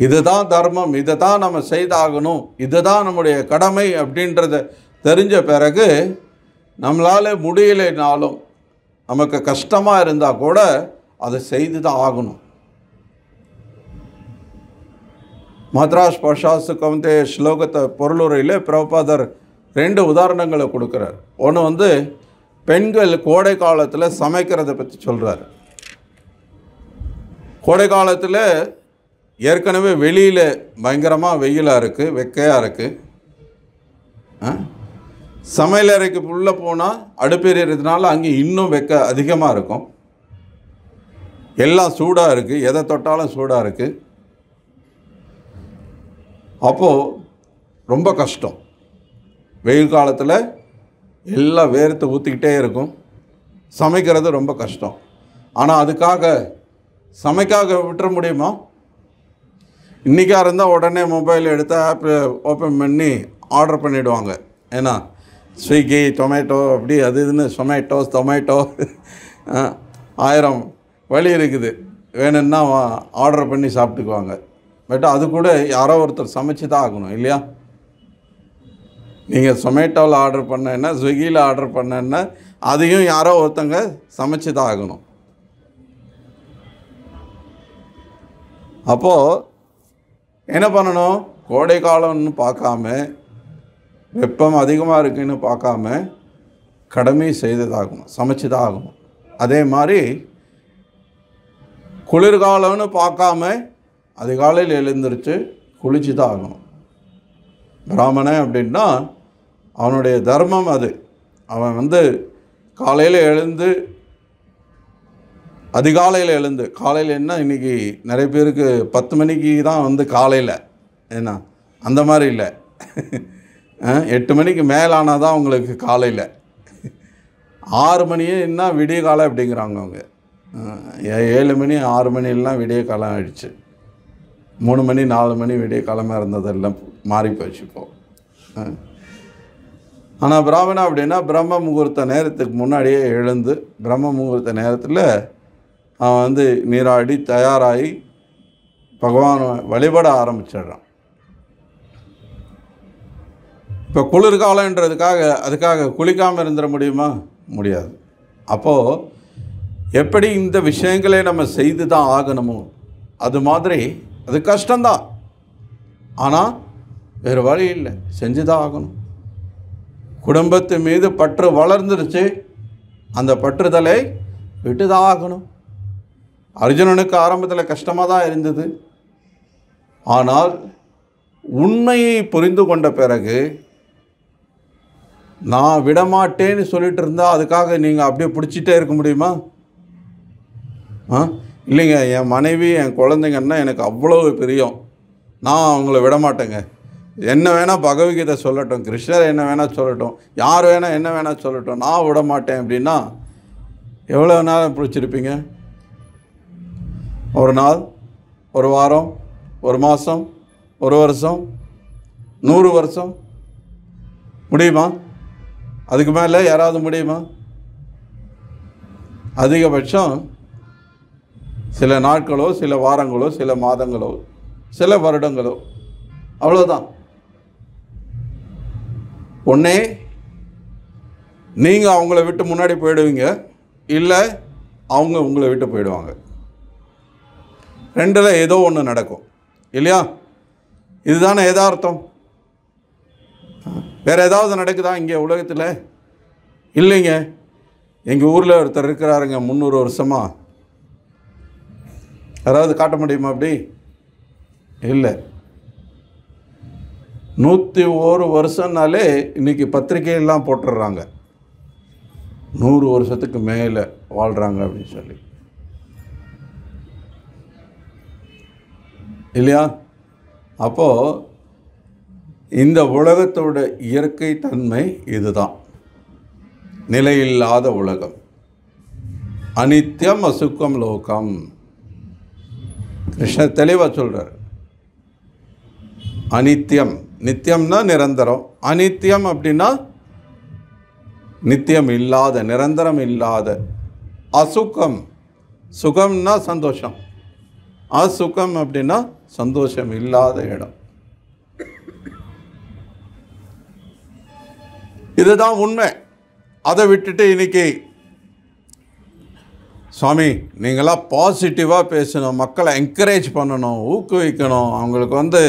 இதுதான் தர்மம், இதை தான் நம்ம செய்தாகணும், இதுதான் நம்முடைய கடமை அப்படின்றத தெரிஞ்ச பிறகு நம்மளால் முடியலைனாலும், நமக்கு கஷ்டமாக இருந்தால் கூட அதை செய்து தான் ஆகணும். மாத்ரா ஸ்பர்ஷாஸ்து கௌந்தேய ஸ்லோகத்தை பொருளுரையில் பிரபுபாதர் 2 உதாரணங்களை கொடுக்குறார். ஒன்று பெண்கள் கோடை காலத்தில் சமைக்கிறத பற்றி சொல்கிறார். கோடை காலத்தில் ஏற்கனவே வெளியில் பயங்கரமாக வெயிலாக இருக்குது, வெக்கையாக இருக்குது. சமையலறைக்கு உள்ளே போனால் அடுப்பெரியறதுனால அங்கே இன்னும் வெக்க அதிகமாக இருக்கும். எல்லாம் சூடாக இருக்குது, எதை தொட்டாலும் சூடாக இருக்குது. அப்போது ரொம்ப கஷ்டம். வெயில் காலத்தில் எல்லாம் வேர்த்து ஊற்றிக்கிட்டே இருக்கும், சமைக்கிறது ரொம்ப கஷ்டம். ஆனால் அதுக்காக சமைக்காக விட்டுற முடியுமா? இன்றைக்கா இருந்தால் உடனே மொபைல் எடுத்து ஆப் ஓப்பன் பண்ணி ஆர்டர் பண்ணிவிடுவாங்க. ஏன்னா ஸ்விக்கி, டொமேட்டோ, அப்படி அது இதுன்னு டொமேட்டோ 1000 வழி இருக்குது. வேணும்னா ஆர்டர் பண்ணி சாப்பிட்டுக்குவாங்க. பட் அது கூட யாரோ ஒருத்தர் சமைச்சு தான் ஆகணும் இல்லையா? நீங்கள் சொமேட்டோவில் ஆர்டர் பண்ணேன்னா, ஸ்விக்கியில் ஆர்டர் பண்ணேன்னா அதையும் யாரோ ஒருத்தங்க சமைச்சு தான் ஆகணும். அப்போது என்ன பண்ணணும்? கோடை காலம்னு பார்க்காம, வெப்பம் அதிகமாக இருக்குன்னு பார்க்காம கடமை செய்ததாகணும், சமைச்சு தான் ஆகணும். அதே மாதிரி குளிர்காலம்னு பார்க்காம அதிகாலையில் எழுந்திரிச்சு குளிச்சு தான் ஆகணும். பிராமணன் அப்படின்னா அவனுடைய தர்மம் அது. அவன் காலையில் எழுந்து, அதிகாலையில் எழுந்து, காலையில் என்ன இன்றைக்கி நிறைய பேருக்கு 10 மணிக்கு தான் காலையில், ஏன்னா அந்த மாதிரி இல்லை, 8 மணிக்கு மேலானால் தான் உங்களுக்கு காலையில். 6 மணியே என்ன விடிய காலம் அப்படிங்கிறாங்க அவங்க. 7 மணி 6 மணிலாம் விடிய காலம் ஆயிடுச்சு. 3 மணி 4 மணி விடிய காலமாக இருந்ததெல்லாம் மாறி போச்சு இப்போது. ஆனால் பிராமணன் அப்படின்னா பிரம்ம முகூர்த்த நேரத்துக்கு முன்னாடியே எழுந்து பிரம்ம முகூர்த்த நேரத்தில் அவன் வந்து நீராடி தயாராகி பகவானை வழிபட ஆரம்பிச்சிடுறான். இப்போ அதுக்காக குளிக்காமல் இருந்துட முடியுமா? முடியாது. அப்போது எப்படி இந்த விஷயங்களை நம்ம செய்து தான் ஆகணுமோ அது மாதிரி அது கஷ்டம்தான். ஆனால் வேறு வழி இல்லை, செஞ்சு தான் ஆகணும். குடும்பத்து மீது பற்று வளர்ந்துருச்சு, அந்த பற்றுதலை விட்டு தான் ஆகணும். அர்ஜுனனுக்கு ஆரம்பத்தில் கஷ்டமாக தான் இருந்தது. ஆனால் உண்மையை புரிந்து கொண்ட பிறகு நான் விடமாட்டேன்னு சொல்லிட்டு இருந்தால் அதுக்காக நீங்கள் அப்படியே பிடிச்சிட்டே இருக்க முடியுமா? இல்லைங்க, என் மனைவி என் குழந்தைங்கன்னா எனக்கு அவ்வளோ பிரியம், நான் அவங்கள விடமாட்டேங்க. என்ன வேணால் பகவத்கீதை சொல்லட்டும், கிருஷ்ணர் என்ன வேணால் சொல்லட்டும், யார் வேணால் என்ன வேணால் சொல்லட்டும், நான் விடமாட்டேன் அப்படின்னா எவ்வளோ நேரம் பிடிச்சிருப்பீங்க? ஒரு நாள், ஒரு வாரம், ஒரு மாதம், ஒரு வருஷம், 100 வருஷம் முடியுமா? அதுக்கு மேலே யாராவது முடியுமா? அதிகபட்சம் சில நாட்களோ, சில வாரங்களோ, சில மாதங்களோ, சில வருடங்களோ, அவ்வளோதான். ஒன்றே நீங்கள் அவங்கள விட்டு முன்னாடி போயிடுவீங்க, இல்லை அவங்க உங்களை விட்டு போயிடுவாங்க. ரெண்டில் ஏதோ ஒன்று நடக்கும் இல்லையா? இதுதானே யதார்த்தம். வேறு ஏதாவது நடக்குதா இங்கே உலகத்தில்? இல்லைங்க. எங்கள் ஊரில் ஒருத்தர் இருக்கிறாருங்க 300 வருஷமாக. யாராவது காட்ட முடியுமா அப்படி? இல்லை. 101 வருஷம்னாலே இன்றைக்கி பத்திரிகையெல்லாம் போட்டுடுறாங்க, 100 வருஷத்துக்கு மேலே வாழ்கிறாங்க அப்படின்னு சொல்லி, இல்லையா? அப்போது இந்த உலகத்தோட இயற்கை தன்மை இதுதான், நிலையில்லாத உலகம், அனித்யம் அசுக்கம் லோகம். கிருஷ்ணர் தெளிவாக சொல்கிறார். அனித்யம், நித்தியம்னா நிரந்தரம், அனித்யம் அப்படின்னா நித்தியம் இல்லாத, நிரந்தரம் இல்லாத. அசுக்கம், சுகம்னா சந்தோஷம், அசுகம் அப்படின்னா சந்தோஷம் இல்லாத இடம். இதுதான் உண்மை. அதை விட்டுட்டு இன்னைக்கு சுவாமி நீங்களாம் பாசிட்டிவாக பேசணும், மக்களை என்கரேஜ் பண்ணணும், ஊக்குவிக்கணும், அவங்களுக்கு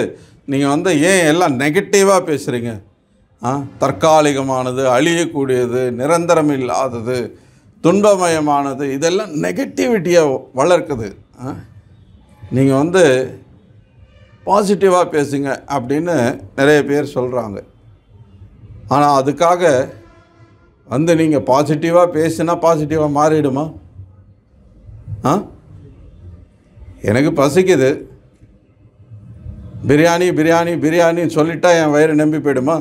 நீங்கள் ஏன் எல்லாம் நெகட்டிவாக பேசுகிறீங்க? தற்காலிகமானது, அழியக்கூடியது, நிரந்தரம் இல்லாதது, துன்பமயமானது, இதெல்லாம் நெகட்டிவிட்டியை வளர்க்குது. நீங்கள் பாசிட்டிவாக பேசுங்க அப்படின்னு நிறைய பேர் சொல்கிறாங்க. ஆனால் அதுக்காக நீங்கள் பாசிட்டிவாக பேசுனா பாசிட்டிவாக மாறிடுமா? எனக்கு பசிக்குது, பிரியாணி பிரியாணி பிரியாணின்னு சொல்லிட்டா என் வயிறு நம்பி போயிடுமா?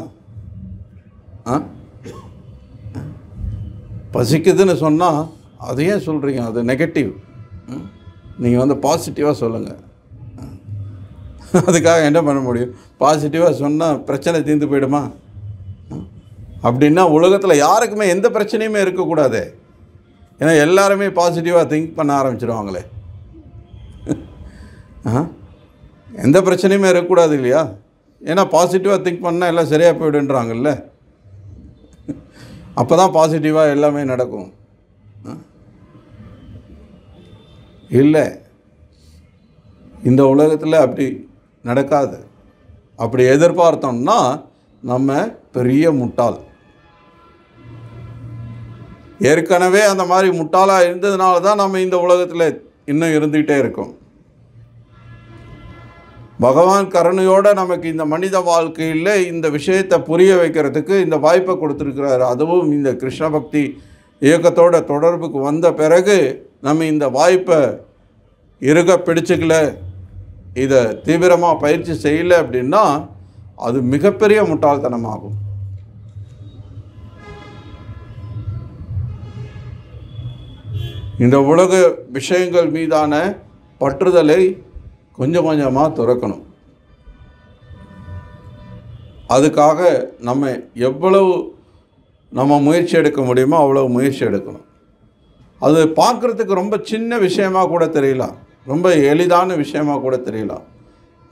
பசிக்குதுன்னு சொன்னால் அது ஏன் சொல்கிறீங்க? அது நெகட்டிவ். நீங்கள் பாசிட்டிவாக சொல்லுங்கள். அதுக்காக என்ன பண்ண முடியும்? பாசிட்டிவாக சொன்னால் பிரச்சனை தீர்ந்து போயிடுமா? அப்படின்னா உலகத்தில் யாருக்குமே எந்த பிரச்சனையுமே இருக்கக்கூடாது. ஏன்னா எல்லாருமே பாசிட்டிவாக திங்க் பண்ண ஆரம்பிச்சிடுவாங்களே. எந்த பிரச்சனையுமே இருக்கக்கூடாது இல்லையா? ஏன்னா பாசிட்டிவாக திங்க் பண்ணால் எல்லாம் சரியாக போய்டுன்றாங்கல்ல. அப்போ தான் பாசிட்டிவாக எல்லாமே நடக்கும். இல்லை, இந்த உலகத்தில் அப்படி நடக்காது. அப்படி எதிர்பார்த்தோம்னா நம்ம பெரிய முட்டாள். ஏற்கனவே அந்த மாதிரி முட்டாளாக இருந்ததுனால தான் நம்ம இந்த உலகத்தில் இன்னும் இருந்துக்கிட்டே இருக்கோம். பகவான் கருணையோடு நமக்கு இந்த மனித வாழ்க்கையில் இந்த விஷயத்தை புரிய வைக்கிறதுக்கு இந்த வாய்ப்பை கொடுத்துருக்கிறார். அதுவும் இந்த கிருஷ்ண பக்தி இயக்கத்தோட தொடர்புக்கு வந்த பிறகு நம்ம இந்த வாய்ப்பை பிடிச்சிக்கல, இதை தீவிரமாக பயிற்சி செய்யலை அப்படின்னா அது மிகப்பெரிய முட்டாள்தனமாகும். இந்த உலக விஷயங்கள் மீதான பற்றுதலை கொஞ்சம் கொஞ்சமாக துறக்கணும். அதுக்காக எவ்வளவு முயற்சி எடுக்க முடியுமோ அவ்வளவு முயற்சி எடுக்கணும். அது பார்க்குறதுக்கு ரொம்ப சின்ன விஷயமாக கூட தெரியலாம், ரொம்ப எளிதான விஷயமாக கூட தெரியலாம்.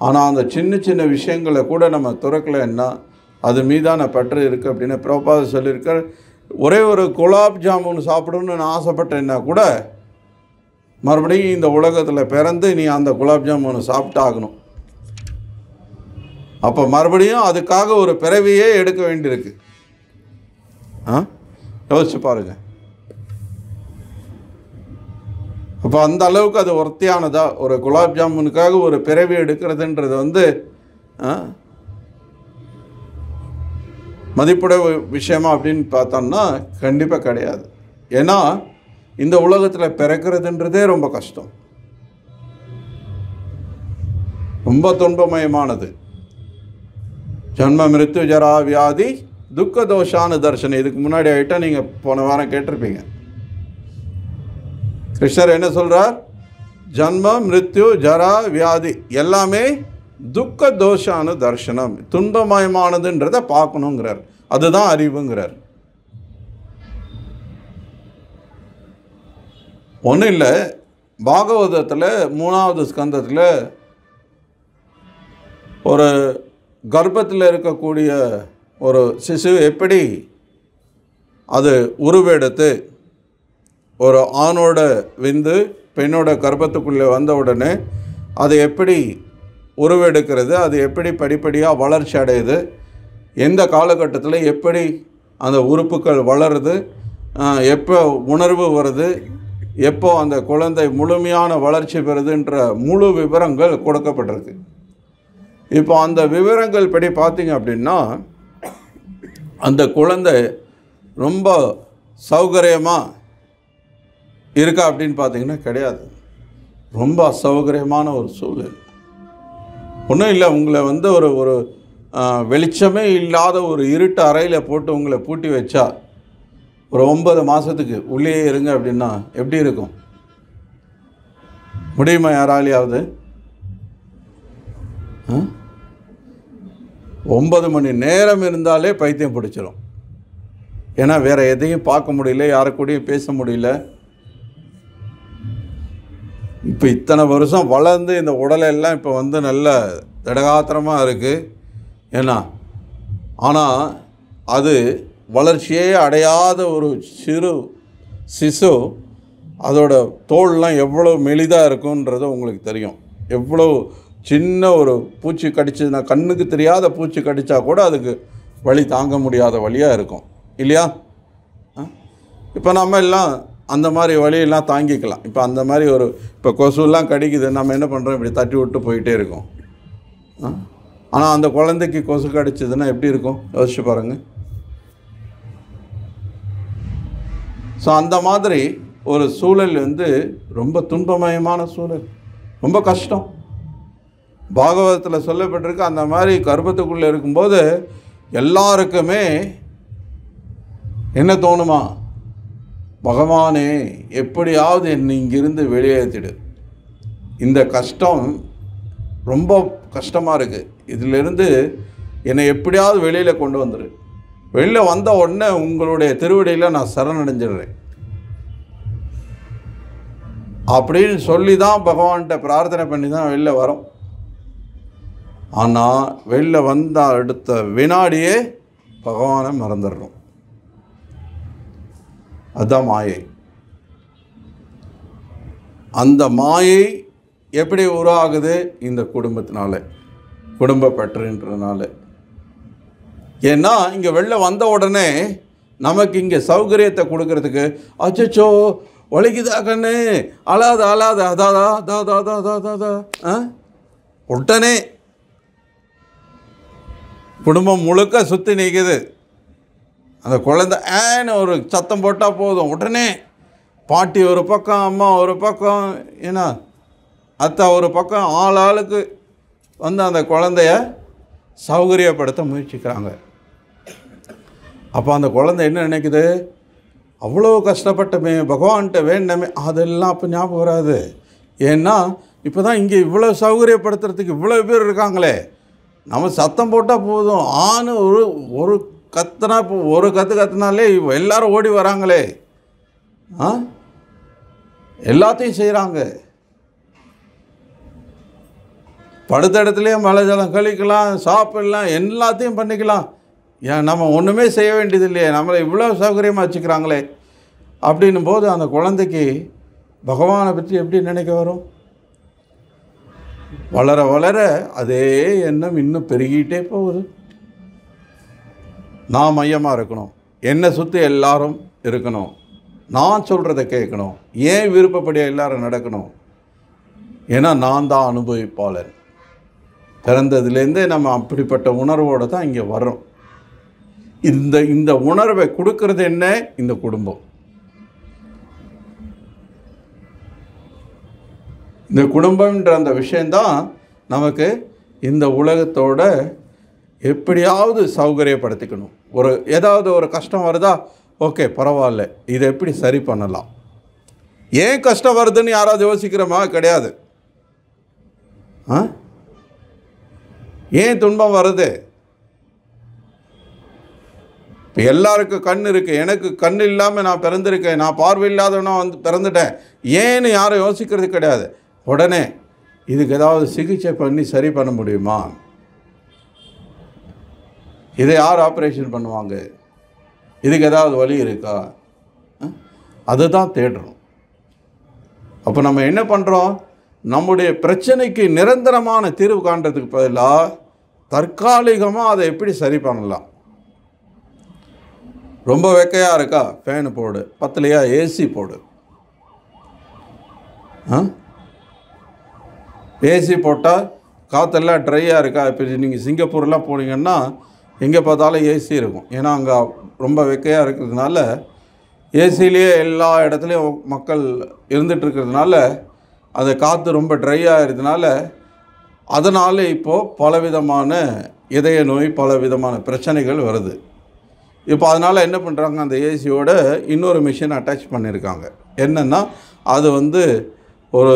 ஆனால் அந்த சின்ன சின்ன விஷயங்களை கூட நம்ம துறக்கலைன்னா அது மீதான பற்று இருக்குது அப்படின்னு பிரபுபாதர் சொல்லியிருக்கார். ஒரே ஒரு குலாப் ஜாமுன் சாப்பிடணும்னு நான் ஆசைப்பட்டேன்னா கூட மறுபடியும் இந்த உலகத்தில் பிறந்து நீ அந்த குலாப் ஜாமுன் சாப்பிட்டாகணும். அப்போ மறுபடியும் அதுக்காக ஒரு பிறவியே எடுக்க வேண்டியிருக்கு. யோசிச்சு பாருங்கள். அப்போ அந்த அளவுக்கு அது ஒர்த்தியானதா? ஒரு குலாப் ஜாமுனுக்காக ஒரு பிறவி எடுக்கிறதுன்றது மதிப்புடைய விஷயமா அப்படின்னு பார்த்தோம்னா கண்டிப்பாக கிடையாது. ஏன்னா இந்த உலகத்தில் பிறக்கிறதுன்றதே ரொம்ப கஷ்டம், ரொம்ப துன்பமயமானது. ஜன்ம மிருத்யு ஜரா வியாதி துக்க தோஷான தர்ஷனம். இதுக்கு முன்னாடி ஆகிட்டா நீங்கள் போன வாரம் கேட்டிருப்பீங்க. கிருஷ்ணர் என்ன சொல்கிறார்? ஜன்மம் மிருத்யு ஜரா வியாதி எல்லாமே துக்க தோஷான தர்ஷனம், துன்பமயமானதுன்றதை பார்க்கணுங்கிறார். அதுதான் அறிவுங்கிறார். ஒன்றும் இல்லை, பாகவதத்தில் 3வது ஸ்கந்தத்தில் ஒரு கர்ப்பத்தில் இருக்கக்கூடிய ஒரு சிசு எப்படி அது உருவெடுத்து ஒரு ஆணோட விந்து பெண்ணோட கர்ப்பத்துக்குள்ளே வந்த உடனே அது எப்படி உருவெடுக்கிறது, அது எப்படி படிப்படியாக வளர்ச்சி அடையுது, எந்த காலகட்டத்தில் எப்படி அந்த உறுப்புகள் வளருது, எப்போ உணர்வு வருது, எப்போ அந்த குழந்தை முழுமையான வளர்ச்சி பெறுதுன்ற முழு விவரங்கள் கொடுக்கப்பட்டிருக்கு. இப்போ அந்த விவரங்கள் படி பார்த்தீங்க அப்படின்னா அந்த குழந்தை ரொம்ப சௌகரியமாக இருக்கா அப்படின்னு பார்த்தீங்கன்னா கிடையாது. ரொம்ப அசௌகரியமான ஒரு சூழல். ஒன்றும் இல்லை, உங்களை ஒரு வெளிச்சமே இல்லாத ஒரு இருட்டு அறையில் போட்டு உங்களை பூட்டி வச்சா ஒரு 9 மாதத்துக்கு உள்ளே இருங்க அப்படின்னா எப்படி இருக்கும்? முடியுமா யாராலையாவது? 9 மணி நேரம் இருந்தாலே பைத்தியம் பிடிச்சிடும். ஏன்னா வேறு எதையும் பார்க்க முடியல, யாரு கூடயும் பேச முடியல. இப்போ இத்தனை வருஷம் வளர்ந்து இந்த உடலெல்லாம் இப்போ நல்ல திடகாத்திரமாக இருக்குது. ஏன்னா ஆனால் அது வளர்ச்சியே அடையாத ஒரு சிசு அதோட தோல்லாம் எவ்வளோ மெலிதாக இருக்குன்றது உங்களுக்கு தெரியும். எவ்வளோ சின்ன ஒரு பூச்சி கடிச்சதுன்னா, கண்ணுக்கு தெரியாத பூச்சி கடித்தா கூட அதுக்கு வலி தாங்க முடியாத வலியாக இருக்கும் இல்லையா? இப்போ நம்ம எல்லாம் அந்த மாதிரி வலியெல்லாம் தாங்கிக்கலாம். இப்போ அந்த மாதிரி இப்போ கொசுலாம் கடிக்குது, நம்ம என்ன பண்ணுறோம்? இப்படி தட்டி விட்டு போயிட்டே இருக்கோம். ஆனால் அந்த குழந்தைக்கு கொசு கடிச்சதுன்னா எப்படி இருக்கும் யோசிச்சு பாருங்கள். ஸோ அந்த மாதிரி ஒரு சூழல் ரொம்ப துன்பமயமான சூழல், ரொம்ப கஷ்டம். பாகவதத்தில் சொல்லப்பட்டிருக்கு, அந்த மாதிரி கர்ப்பத்துக்குள்ளே இருக்கும்போது எல்லாருக்குமே என்ன தோணுமா? பகவானே எப்படியாவது என்னை இங்கிருந்து வெளியேற்றிடு, இந்த கஷ்டம் ரொம்ப கஷ்டமாக இருக்குது, இதிலிருந்து என்னை எப்படியாவது வெளியில் கொண்டு வந்துடு, வெளியில் வந்த உடனே உங்களுடைய திருவடியில் நான் சரணடைஞ்சிடுறேன் அப்படின்னு சொல்லி தான் பகவான்கிட்ட பிரார்த்தனை பண்ணி தான் வெளில வரோம். ஆனால் வெளில வந்த அடுத்த வினாடியே பகவானை மறந்துடுறோம். அதுதான் மாயை. அந்த மாயை எப்படி உருவாகுது? இந்த குடும்பத்தினால, குடும்ப பற்றுன்றதுனால. ஏன்னா இங்கே வெளில வந்த உடனே நமக்கு இங்கே சௌகரியத்தை கொடுக்கறதுக்கு அச்சோ ஒழிக்குதா கண்ணு, அழாத அழாத அதாதா தாதா தாதா தாதா உடனே குடும்பம் முழுக்க சுற்றி நிற்குது. அந்த குழந்தை ஏன்னு ஒரு சத்தம் போட்டால் போதும், உடனே பாட்டி ஒரு பக்கம், அம்மா ஒரு பக்கம், ஏன்னா அத்தை ஒரு பக்கம், ஆளுக்கு அந்த குழந்தைய சௌகரியப்படுத்த முயற்சிக்கிறாங்க. அப்போ அந்த குழந்தை என்ன நினைக்குது? அவ்வளோ கஷ்டப்பட்டமே, பகவான்கிட்ட வேண்டமே, அதெல்லாம் அப்போ ஞாபகம் வராது. ஏன்னா இப்போ தான் இங்கே இவ்வளோ சௌகரியப்படுத்துறதுக்கு இவ்வளோ பேர் இருக்காங்களே, நம்ம சத்தம் போட்டால் போதும், ஒரு கத்துனா, இப்போ ஒரு கத்துனாலே எல்லாரும் ஓடி வராங்களே, எல்லாத்தையும் செய்கிறாங்க. படுத்த இடத்துலையே மழை ஜலம் கழிக்கலாம், சாப்பிடலாம், எல்லாத்தையும் பண்ணிக்கலாம். ஏன் நம்ம ஒன்றுமே செய்ய வேண்டியது இல்லையே, நம்மளை இவ்வளோ சௌகரியமாக வச்சுக்கிறாங்களே அப்படின்னும் போது அந்த குழந்தைக்கு பகவானை பற்றி எப்படி நினைக்க வரும்? வளர வளர அதே எண்ணம் இன்னும் பெருகிட்டே போகுது. நான் மையமாக இருக்கணும், என்னை சுற்றி எல்லாரும் இருக்கணும், நான் சொல்கிறத கேட்கணும், ஏன் விருப்பப்படி எல்லாரும் நடக்கணும், ஏன்னா நான் தான் அனுபவிப்பாளன். பிறந்ததுலேருந்தே நம்ம அப்படிப்பட்ட உணர்வோடு தான் இங்கே வர்றோம். இந்த உணர்வை கொடுக்கறது என்ன? இந்த குடும்பம். இந்த குடும்பம்ன்ற அந்த விஷயந்தான் நமக்கு இந்த உலகத்தோட எப்படியாவது சௌகரியப்படுத்திக்கணும். ஏதாவது ஒரு கஷ்டம் வருதா, ஓகே பரவாயில்ல, இதை எப்படி சரி பண்ணலாம். ஏன் கஷ்டம் வருதுன்னு யாராவது யோசிக்கிறோமா? கிடையாது. ஏன் துன்பம் வருது? இப்போ எல்லாருக்கும் கண் இருக்குது, எனக்கு கண் இல்லாமல் நான் பிறந்திருக்கேன், நான் பார்வை இல்லாதவனா பிறந்துட்டேன், ஏன்னு யாரும் யோசிக்கிறது கிடையாது. உடனே இதுக்கு ஏதாவது சிகிச்சை பண்ணி சரி பண்ண முடியுமா? இதை யார் ஆப்ரேஷன் பண்ணுவாங்க? இதுக்கு ஏதாவது வழி இருக்கா? அதுதான் தேடுறோம். அப்போ நம்ம என்ன பண்ணுறோம்? நம்முடைய பிரச்சனைக்கு நிரந்தரமான தீர்வு காண்றதுக்கு பதிலாக தற்காலிகமாக அதை எப்படி சரி பண்ணலாம். ரொம்ப வெக்கையாக இருக்கா, ஃபேனு போடு, பத்தலையா ஏசி போடு. ஏசி போட்டால் காற்றெல்லாம் ட்ரையாக இருக்கா. இப்போ நீங்கள் சிங்கப்பூர்லாம் போனீங்கன்னா எங்கே பார்த்தாலும் ஏசி இருக்கும். ஏன்னா அங்கே ரொம்ப வெக்கையாக இருக்கிறதுனால ஏசிலேயே எல்லா இடத்துலையும் மக்கள் இருந்துகிட்ருக்கிறதுனால அந்த காற்று ரொம்ப ட்ரையாக இருக்கிறதுனால அதனால் இப்போது பலவிதமான இதய நோய், பலவிதமான பிரச்சனைகள் வருது. இப்போ அதனால் என்ன பண்ணுறாங்க, அந்த ஏசியோட இன்னொரு மிஷின் அட்டாச் பண்ணியிருக்காங்க. என்னென்னா அது ஒரு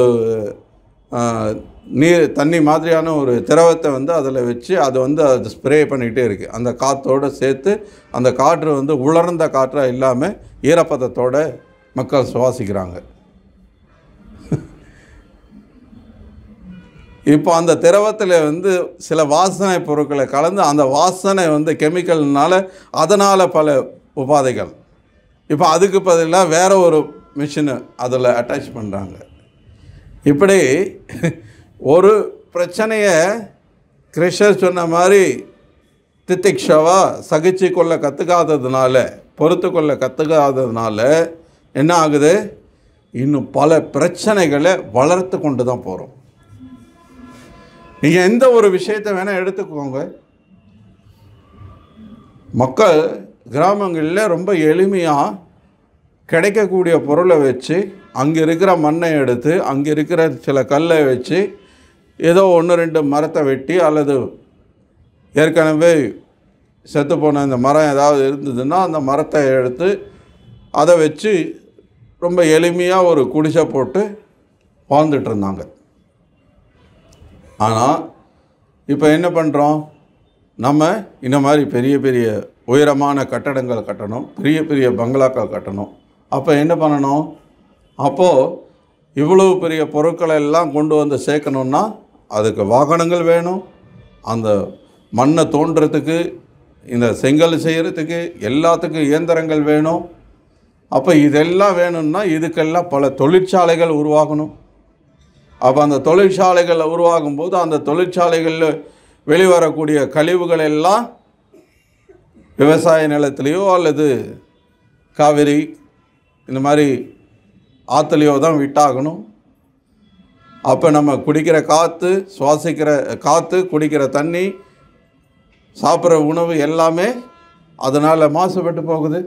தண்ணி மாதிரியான ஒரு திரவத்தை அதில் வச்சு அது ஸ்ப்ரே பண்ணிகிட்டே இருக்குது. அந்த காற்றோடு சேர்த்து அந்த காற்று உலர்ந்த காற்றாக இல்லாமல் ஈரப்பதத்தோடு மக்கள் சுவாசிக்கிறாங்க. இப்போ அந்த திரவத்தில் சில வாசனை பொருட்களை கலந்து அந்த வாசனை கெமிக்கல்னால அதனால் பல உபாதைகள். இப்போ அதுக்கு பதிலாக வேறு ஒரு மிஷினை அதில் அட்டாச் பண்ணுறாங்க. இப்படி ஒரு பிரச்சனையை கிருஷ்ணர் சொன்ன மாதிரி தித்திக்ஷவாக சகிச்சு கொள்ள கற்றுக்காததுனால, பொறுத்து கொள்ள கற்றுக்காததுனால என்ன ஆகுது, இன்னும் பல பிரச்சனைகளை வளர்த்து கொண்டு தான் போகிறோம். நீங்கள் எந்த ஒரு விஷயத்தை வேணால் எடுத்துக்கோங்க. மக்கள் கிராமங்களில் ரொம்ப எளிமையாக கிடைக்கக்கூடிய பொருளை வச்சு, அங்கே இருக்கிற மண்ணை எடுத்து, அங்கே இருக்கிற சில கல்லை வச்சு ஏதோ 1-2 மரத்தை வெட்டி, அல்லது ஏற்கனவே செத்துப்போன இந்த மரம் ஏதாவது இருந்ததுன்னா அந்த மரத்தை எடுத்து அதை வச்சு ரொம்ப எளிமையாக ஒரு குடிசை போட்டு வாழ்ந்துட்டு இருந்தாங்க. ஆனால் இப்போ என்ன பண்ணுறோம், நம்ம இந்த மாதிரி பெரிய பெரிய உயரமான கட்டடங்கள் கட்டணும், பெரிய பெரிய பங்களாக்கள் கட்டணும். அப்போ என்ன பண்ணணும், அப்போது இவ்வளவு பெரிய பொருட்களை எல்லாம் கொண்டு சேர்க்கணுன்னா அதுக்கு வாகனங்கள் வேணும், அந்த மண்ணை தோண்டுறதுக்கு, இந்த செங்கல் செய்கிறதுக்கு எல்லாத்துக்கும் இயந்திரங்கள் வேணும். அப்போ இதெல்லாம் வேணும்னா இதுக்கெல்லாம் பல தொழிற்சாலைகள் உருவாகணும். அப்போ அந்த தொழிற்சாலைகள் உருவாகும் போது அந்த தொழிற்சாலைகளில் வெளிவரக்கூடிய கழிவுகள் எல்லாம் விவசாய நிலத்திலேயோ அல்லது காவிரி இந்த மாதிரி ஆற்றுலையோ தான் விட்டாகணும். அப்போ நம்ம குடிக்கிற காற்று, சுவாசிக்கிற காற்று, குடிக்கிற தண்ணி, சாப்பிட்ற உணவு எல்லாமே அதனால் மாசுபட்டு போகுது.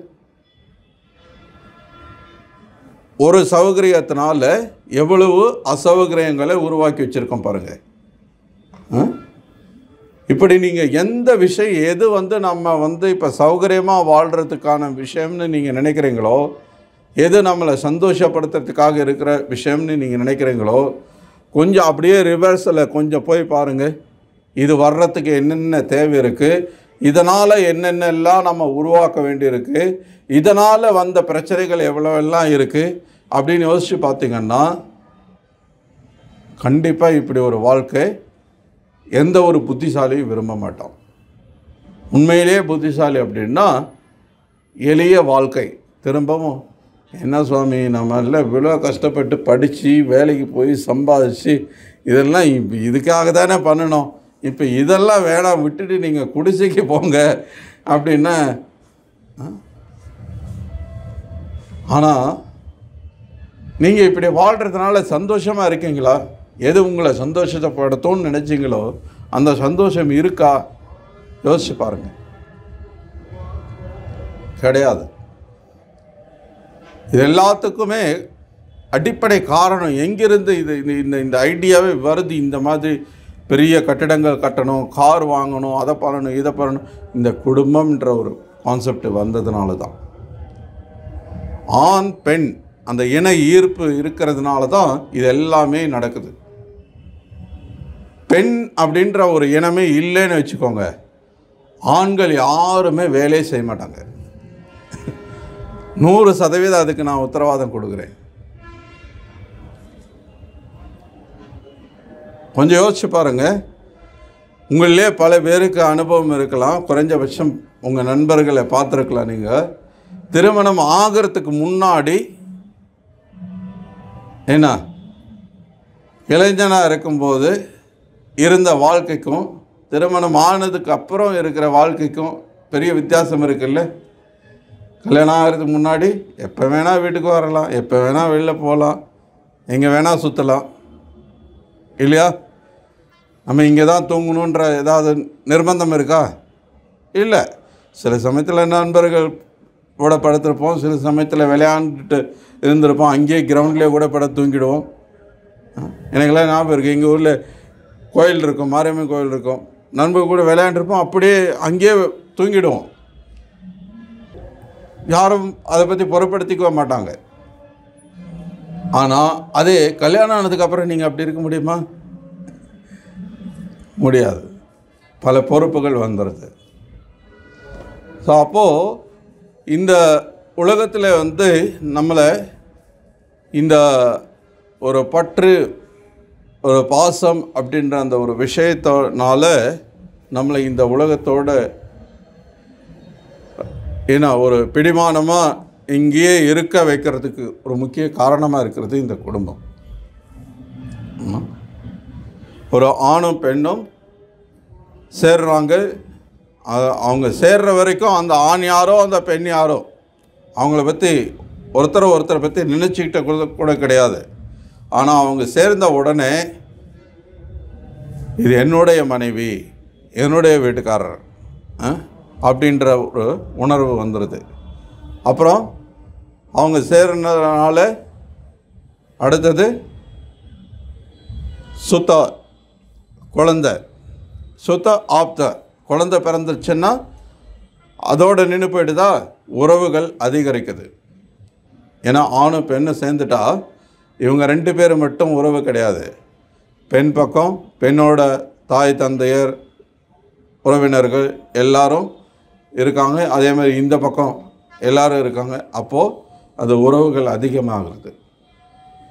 ஒரு சௌகரியத்தினால எவ்வளவு அசௌகரியங்களை உருவாக்கி வச்சுருக்கோம் பாருங்கள். இப்படி நீங்கள் எந்த விஷயம் எது நம்ம இப்போ சௌகரியமாக வாழ்கிறதுக்கான விஷயம்னு நீங்கள் நினைக்கிறீங்களோ எது நம்மளை சந்தோஷப்படுத்துறதுக்காக இருக்கிற விஷயம்னு நீங்கள் நினைக்கிறீங்களோ கொஞ்சம் அப்படியே ரிவர்ஸில் கொஞ்சம் போய் பாருங்கள். இது வர்றதுக்கு என்னென்ன தேவை இருக்குது, இதனால் என்னென்னலாம் நம்ம உருவாக்க வேண்டியிருக்கு, இதனால் வந்த பிரச்சனைகள் எவ்வளோவெல்லாம் இருக்குது அப்படின்னு யோசித்து பார்த்திங்கன்னா கண்டிப்பாக இப்படி ஒரு வாழ்க்கை எந்த ஒரு புத்திசாலியும் விரும்ப மாட்டோம். உண்மையிலேயே புத்திசாலி அப்படின்னா எளிய வாழ்க்கை. திரும்பவும் என்ன சுவாமி, நம்ம எல்லாம் இவ்வளோ கஷ்டப்பட்டு படித்து வேலைக்கு போய் சம்பாதிச்சு இதெல்லாம் இதுக்காக தானே பண்ணணும், இப்போ இதெல்லாம் வேணாம் விட்டுட்டு நீங்கள் குடிசைக்கு போங்க அப்படின்னா. ஆனால் நீங்கள் இப்படி வாழ்கிறதுனால சந்தோஷமாக இருக்கீங்களா? எது உங்களை சந்தோஷத்தைப்படுத்தும்னு நினச்சிங்களோ அந்த சந்தோஷம் இருக்கா? யோசிச்சு பாருங்கள். கிடையாது. இது எல்லாத்துக்குமே அடிப்படை காரணம் எங்கிருந்து இது இந்த ஐடியாவே வருது? இந்த மாதிரி பெரிய கட்டிடங்கள் கட்டணும், கார் வாங்கணும், அதை பண்ணணும், இதை பண்ணணும், இந்த குடும்பம்ன்ற ஒரு கான்செப்ட் வந்ததுனால தான். ஆண் பெண் அந்த இணை ஈர்ப்பு இருக்கிறதுனால தான் இது எல்லாமே நடக்குது. பெண் அப்படின்ற ஒரு இனமே இல்லைன்னு வச்சுக்கோங்க, ஆண்கள் யாருமே வேலையே செய்ய மாட்டாங்க. 100% அதுக்கு நான் உத்தரவாதம் கொடுக்குறேன். கொஞ்சம் யோசிச்சு பாருங்கள். உங்களிலே பல பேருக்கு அனுபவம் இருக்கலாம், குறைஞ்சபட்சம் உங்கள் நண்பர்களை பார்த்துருக்கலாம். நீங்கள் திருமணம் ஆகிறதுக்கு முன்னாடி என்ன இளைஞனாக இருக்கும்போது இருந்த வாழ்க்கைக்கும் திருமணம் ஆனதுக்கு அப்புறம் இருக்கிற வாழ்க்கைக்கும் பெரிய வித்தியாசம் இருக்குல்ல. கல்யாணம் ஆகிறதுக்கு முன்னாடி எப்போ வேணால் வீட்டுக்கு வரலாம், எப்போ வேணால் வெளில போகலாம், எங்கே வேணால் சுற்றலாம் இல்லையா? நம்ம இங்கே தான் தூங்கணுன்ற ஏதாவது நிர்பந்தம் இருக்கா? இல்லை. சில சமயத்தில் நண்பர்கள் கூட படுத்திருப்போம், சில சமயத்தில் விளையாண்டுட்டு இருந்திருப்போம், அங்கேயே கிரவுண்ட்லேயே கூட பட தூங்கிடுவோம். எனக்கெல்லாம் ஞாபகம் இருக்குது, எங்கள் ஊரில் கோயில் இருக்கும், மாரியம்மன் கோயில் இருக்கும், நண்பர்கள் கூட விளையாண்டுருப்போம், அப்படியே அங்கேயே தூங்கிடுவோம். யாரும் அதை பற்றி பொருட்படுத்திக்க மாட்டாங்க. ஆனால் அதே கல்யாணம் ஆனதுக்கப்புறம் நீங்கள் அப்படி இருக்க முடியுமா? முடியாது. பல பொறுப்புகள் வந்துடுது. ஸோ அப்போது இந்த உலகத்தில் நம்மளை இந்த ஒரு பற்று, ஒரு பாசம் அப்படின்ற அந்த ஒரு விஷயத்தினால நம்மளை இந்த உலகத்தோட ஒரு பிடிமானமாக இங்கேயே இருக்க வைக்கிறதுக்கு ஒரு முக்கிய காரணமாக இருக்கிறது இந்த குடும்பம். ஒரு ஆணும் பெண்ணும் சேர்றாங்க. அவங்க சேர்ற வரைக்கும் அந்த ஆண் யாரோ அந்த பெண் யாரோ அவங்கள பற்றி ஒருத்தரை பற்றி நினச்சிக்கிட்ட கூட கிடையாது. ஆனால் அவங்க சேர்ந்த உடனே இது என்னுடைய மனைவி, என்னுடைய வீட்டுக்காரர் அப்படின்ற ஒரு உணர்வு வந்துடுது. அப்புறம் அவங்க சேர்றதுனால அடுத்தது சுத்த குழந்தை, சுத்த ஆப்த குழந்தை பிறந்துச்சுன்னா அதோடு நின்று போய்ட்டுதா, உறவுகள் அதிகரிக்குது. ஏன்னா ஆணும் பெண்ணும் சேர்ந்துட்டா இவங்க 2 பேர் மட்டும் உறவு கிடையாது. பெண் பக்கம் பெண்ணோட தாய் தந்தையர் உறவினர்கள் எல்லாரும் இருக்காங்க, அதே மாதிரி இந்த பக்கம் எல்லாரும் இருக்காங்க. அப்போது அது உறவுகள் அதிகமாகிறது.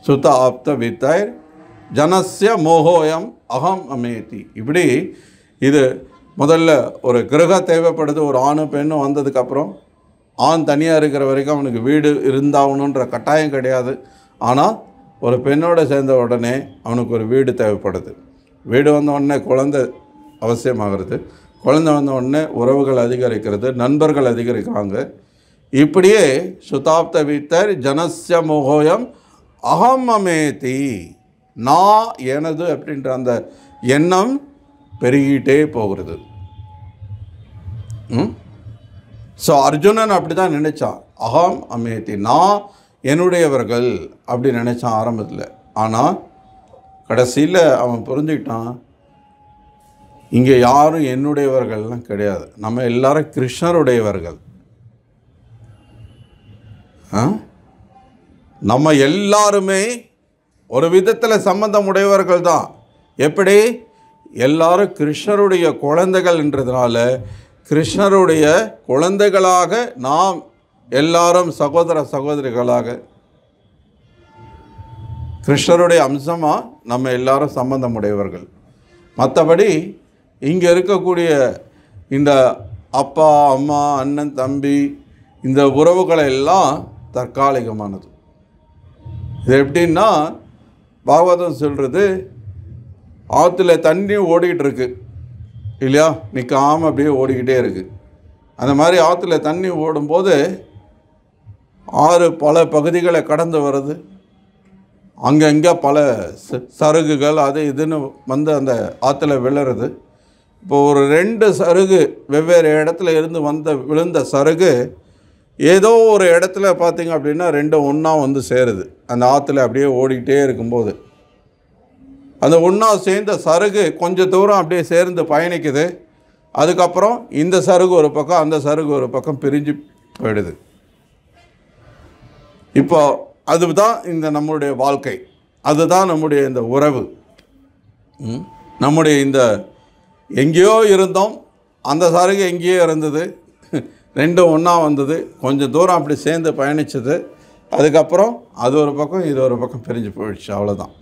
சுத்த ஆப்த வித்தாய் ஜனஸ்ய மோகோயம் அகம் அமேதி. இப்படி இது முதல்ல ஒரு கிரகம் தேவைப்படுது. ஒரு ஆணும் பெண்ணும் வந்ததுக்கப்புறம் ஆண் தனியாக இருக்கிற வரைக்கும் அவனுக்கு வீடு இருந்தாகணுன்ற கட்டாயம் கிடையாது. ஆனால் ஒரு பெண்ணோடு சேர்ந்த உடனே அவனுக்கு ஒரு வீடு தேவைப்படுது. வீடு வந்த உடனே குழந்தை அவசியமாகிறது. குழந்தை வந்த உடனே உறவுகள் அதிகரிக்கிறது, நண்பர்கள் அதிகரிக்கிறாங்க. இப்படியே சுதாப்த வித்தர் ஜனஸ்ய மோகோயம் அகம் அமேதி, நான் எனது அப்படின்ற அந்த எண்ணம் பெருகிட்டே போகிறது. ஸோ அர்ஜுனன் அப்படி தான் நினச்சான், அகம் அமேதி, நான் என்னுடையவர்கள் அப்படி நினச்சான் ஆரம்பத்தில். ஆனால் கடைசியில் அவன் புரிஞ்சுக்கிட்டான், இங்கே யாரும் என்னுடையவர்கள்லாம் கிடையாது, நம்ம எல்லாரும் கிருஷ்ணருடையவர்கள். நம்ம எல்லாருமே ஒரு விதத்தில் சம்பந்தம் உடையவர்கள் தான். எப்படி? எல்லாரும் கிருஷ்ணருடைய குழந்தைகள்ன்றதுனால கிருஷ்ணருடைய குழந்தைகளாக நாம் எல்லாரும் சகோதர சகோதரிகளாக கிருஷ்ணருடைய அம்சமாக நம்ம எல்லாரும் சம்பந்தம் உடையவர்கள். மற்றபடி இங்கே இருக்கக்கூடிய இந்த அப்பா அம்மா அண்ணன் தம்பி இந்த உறவுகளை எல்லாம் தற்காலிகமானது. இது எப்படின்னா, பாகவதம் சொல்கிறது, ஆற்றுல தண்ணி ஓடிக்கிட்டு இருக்கு இல்லையா, நிற்காமல் அப்படியே ஓடிக்கிட்டே இருக்குது. அந்த மாதிரி ஆற்றுல தண்ணி ஓடும்போது ஆறு பல பகுதிகளை கடந்து வருது. அங்கங்கே பல சருகுகள் அது இதுன்னு வந்து அந்த ஆற்றுல விழுறது. இப்போ ஒரு 2 சருகு வெவ்வேறு இடத்துல இருந்து விழுந்த சருகு ஏதோ ஒரு இடத்துல பார்த்திங்க அப்படின்னா 2 ஒன்றா வந்து சேருது. அந்த ஆற்றுல அப்படியே ஓடிக்கிட்டே இருக்கும்போது அந்த ஒன்றா சேர்ந்த சருகு கொஞ்சம் தூரம் அப்படியே சேர்ந்து பயணிக்குது. அதுக்கப்புறம் இந்த சருகு ஒரு பக்கம், அந்த சருகு ஒரு பக்கம் பிரிஞ்சு போயிடுது. இப்போ அதுதான் இந்த நம்முடைய வாழ்க்கை, அதுதான் நம்முடைய இந்த உறவு. நம்முடைய இந்த எங்கேயோ இருந்தோம், அந்த சருகு எங்கேயோ இருந்தது, 2 ஒன்றா வந்தது, கொஞ்சம் தூரம் அப்படி சேர்ந்து பயணிச்சது. அதுக்கப்புறம் அது ஒரு பக்கம் இது ஒரு பக்கம் பிரிஞ்சு போயிடுச்சு, அவ்வளோதான்.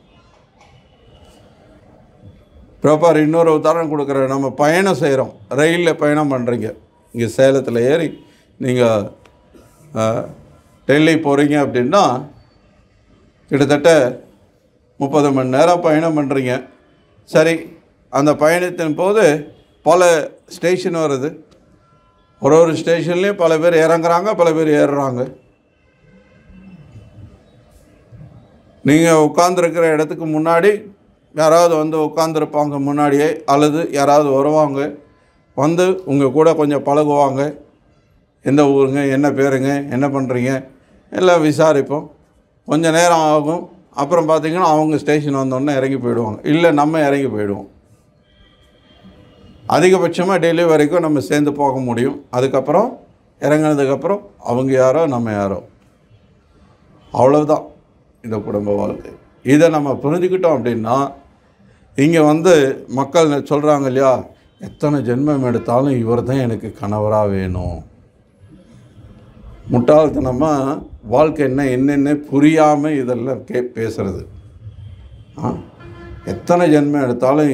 ப்ராப்பர் இன்னொரு உதாரணம் கொடுக்குறேன். நம்ம பயணம் செய்கிறோம், ரயிலில் பயணம் பண்ணுறீங்க. இங்கே சேலத்தில் ஏறி நீங்கள் டெல்லி போகிறீங்க அப்படின்னா கிட்டத்தட்ட 30 மணி நேரம் பயணம் பண்ணுறீங்க. சரி, அந்த பயணத்தின் போது பல ஸ்டேஷன் வருது. ஒரு ஸ்டேஷன்லேயும் பல பேர் இறங்குறாங்க, பல பேர் ஏறுறாங்க. நீங்கள் உட்காந்துருக்கிற இடத்துக்கு முன்னாடி யாராவது வந்து உட்காந்துருப்பாங்க முன்னாடியே, அல்லது யாராவது வருவாங்க, வந்து உங்கள் கூட கொஞ்சம் பழகுவாங்க. எந்த ஊருங்க, என்ன பேருங்க, என்ன பண்ணுறீங்க எல்லாம் விசாரிப்போம். கொஞ்சம் நேரம் ஆகும். அப்புறம் பார்த்திங்கன்னா அவங்க ஸ்டேஷன் வந்தோடனே இறங்கி போயிடுவாங்க, இல்லை நம்ம இறங்கி போயிடுவோம். அதிகபட்சமாக டெல்லி வரைக்கும் நம்ம சேர்ந்து போக முடியும். அதுக்கப்புறம் இறங்கினதுக்கப்புறம் அவங்க யாரோ நம்ம யாரோ, அவ்வளவுதான் இந்த குடும்ப வாழ்க்கை. இதை நம்ம புரிஞ்சுக்கிட்டோம் அப்படின்னா, இங்கே வந்து மக்கள் சொல்கிறாங்க இல்லையா, எத்தனை ஜென்மம் எடுத்தாலும் இவர் தான் எனக்கு கணவராக வேணும். முட்டாள்தனமாக வாழ்க்கை என்னென்ன புரியாமல் இதெல்லாம் பேசுகிறது. எத்தனை ஜென்மம் எடுத்தாலும்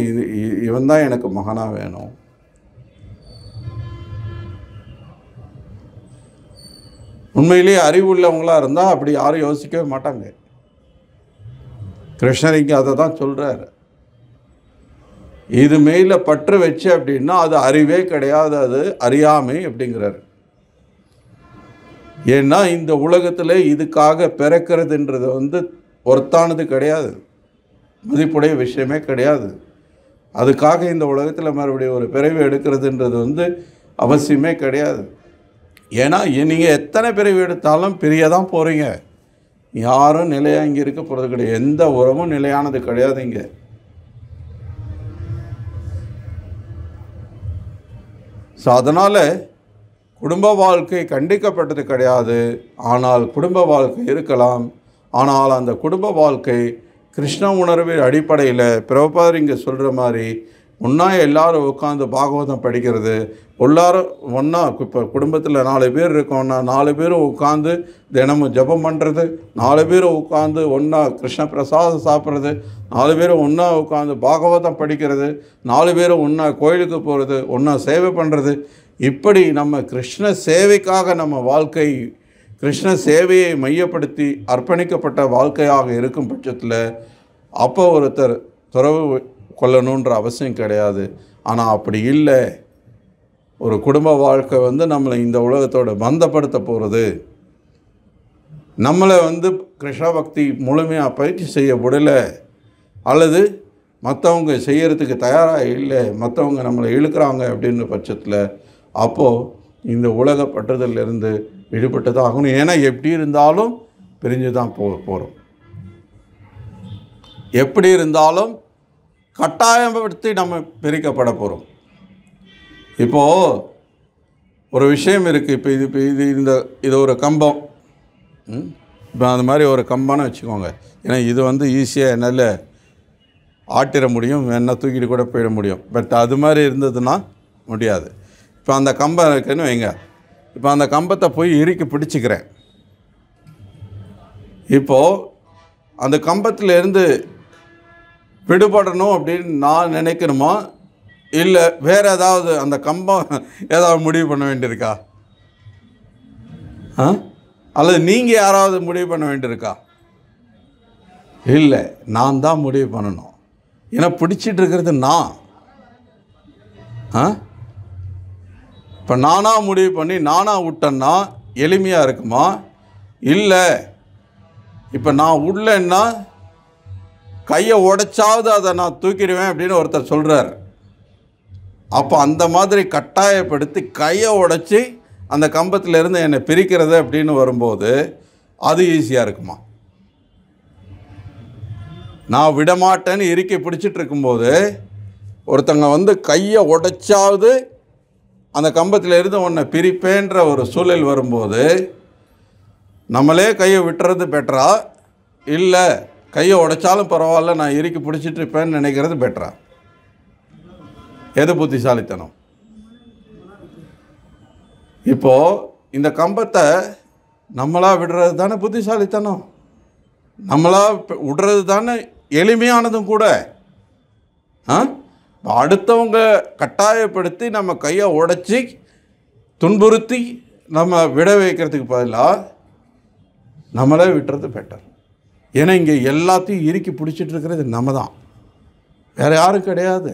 இவன் தான் எனக்கு மகனாக வேணும். உண்மையிலேயே அறிவுள்ளவங்களாக இருந்தால் அப்படி யாரும் யோசிக்கவே மாட்டாங்க. கிருஷ்ணர் இங்கே அதை தான் சொல்கிறார். இது மேல பற்று வச்சு அப்படின்னா அது அறிவே கிடையாது, அது அறியாமை அப்படிங்கிறார். ஏன்னா இந்த உலகத்தில் இதுக்காக பிறக்கிறதுன்றது வந்து ஒருத்தானது கிடையாது, மதிப்புடைய விஷயமே கிடையாது. அதுக்காக இந்த உலகத்தில் மறுபடியும் ஒரு பிறவி எடுக்கிறதுன்றது வந்து அவசியமே கிடையாது. ஏன்னா நீங்கள் எத்தனை பிறவி எடுத்தாலும் பிரிய தான் போகிறீங்க. யாரும் நிலையாக இங்கே இருக்க போகிறது கிடையாது. எந்த உறவும் நிலையானது கிடையாது இங்கே. ஸோ அதனால் குடும்ப வாழ்க்கை கண்டிக்கப்பட்டது கிடையாது. ஆனால் குடும்ப வாழ்க்கை இருக்கலாம். ஆனால் அந்த குடும்ப வாழ்க்கை கிருஷ்ண உணர்வின் அடிப்படையில் பிரபுபாதர் இங்கே சொல்கிற மாதிரி ஒன்றா எல்லோரும் உட்காந்து பாகவதம் படிக்கிறது, எல்லாரும் ஒன்றா இப்போ குடும்பத்தில் 4 பேர் இருக்கோன்னா 4 பேரும் உட்காந்து தினமும் ஜபம் பண்ணுறது, 4 பேரும் உட்காந்து ஒன்றா கிருஷ்ண பிரசாதம் சாப்பிட்றது, 4 பேரும் ஒன்றா உட்காந்து பாகவதம் படிக்கிறது, 4 பேரும் ஒன்றா கோயிலுக்கு போகிறது, ஒன்றா சேவை பண்ணுறது. இப்படி நம்ம கிருஷ்ண சேவைக்காக நம்ம வாழ்க்கை கிருஷ்ண சேவையை மையப்படுத்தி அர்ப்பணிக்கப்பட்ட வாழ்க்கையாக இருக்கும் பட்சத்தில் அப்போ ஒருத்தர் துறவு கொள்ளணுன்ற அவசியம் கிடையாது. ஆனால் அப்படி இல்லை, ஒரு குடும்ப வாழ்க்கை வந்து நம்மளை இந்த உலகத்தோடு பந்தப்படுத்த போகிறது, நம்மளை வந்து கிருஷ்ண பக்தி முழுமையாக பயிற்சி செய்ய விடலை, அல்லது மற்றவங்க செய்கிறதுக்கு தயாராக இல்லை, மற்றவங்க நம்மளை இழுக்கிறாங்க அப்படின்ற பட்சத்தில் அப்போது இந்த உலக பற்றுதலிருந்து விடுபட்டு தான் ஆகணும். ஏன்னா எப்படி இருந்தாலும் பிரிஞ்சு தான் போகிறோம். எப்படி இருந்தாலும் கட்டாயப்படுத்தி நம்ம பிரிக்கப்பட போகிறோம். இப்போது ஒரு விஷயம் இருக்குது. இது ஒரு கம்பம், இப்போ அந்த மாதிரி ஒரு கம்பானு வச்சுக்கோங்க. ஏன்னா இது வந்து ஈஸியாக என்னால் ஆட்டிட முடியும், வேணால் தூக்கிட்டு கூட போயிட முடியும். பட் அது மாதிரி இருந்ததுன்னா முடியாது. இப்போ அந்த கம்பம் இருக்குன்னு வைங்க. இப்போ அந்த கம்பத்தை போய் இறுக்கி பிடிச்சிக்கிறேன். இப்போது அந்த கம்பத்திலேருந்து விடுபடணும் அப்படின்னு நான் நினைக்கணுமா, இல்லை வேறு ஏதாவது அந்த கம்பம் ஏதாவது முடிவு பண்ண வேண்டியிருக்கா? அல்லது நீங்கள் யாராவது முடிவு பண்ண வேண்டியிருக்கா? இல்லை, நான் தான் முடிவு பண்ணணும். ஏன்னா பிடிச்சிட்டு இருக்கிறது நான். இப்போ நானாக முடிவு பண்ணி நானாக விட்டேன்னா எளிமையாக இருக்குமா? இல்லை, இப்போ நான் உள்ளேன்னா கையை உடைச்சாவது அதை நான் தூக்கிடுவேன் அப்படின்னு ஒருத்தர் சொல்கிறார். அப்போ அந்த மாதிரி கட்டாயப்படுத்தி கையை உடைச்சி அந்த கம்பத்திலேருந்து என்னை பிரிக்கிறது அப்படின்னு வரும்போது அது ஈஸியாக இருக்குமா? நான் விடமாட்டேன்னு இறுக்கி பிடிச்சிட்டு இருக்கும்போது ஒருத்தங்க வந்து கையை உடைச்சாவது அந்த கம்பத்திலேருந்து உன்னை பிரிப்பேன்ற ஒரு சூழல் வரும்போது நம்மளே கையை விட்டுறது பெட்டரா, இல்லை கையை உடைச்சாலும் பரவாயில்ல நான் இறுக்கி பிடிச்சிட்டு இருப்பேன்னு நினைக்கிறது பெட்டரா? எது புத்திசாலித்தனம்? இப்போது இந்த கம்பத்தை நம்மளாக விடுறது தானே புத்திசாலித்தனம், நம்மளாக விடுறது தானே எளிமையானதும் கூட. அடுத்தவங்க கட்டாயப்படுத்தி நம்ம கையை உடைச்சி துன்புறுத்தி நம்ம விட வைக்கிறதுக்கு பதிலாக நம்மளே விட்டுறது பெட்டர். ஏன்னா இங்கே எல்லாத்தையும் இறுக்கி பிடிச்சிட்டு இருக்கிறது நம்ம தான், வேறு யாரும் கிடையாது.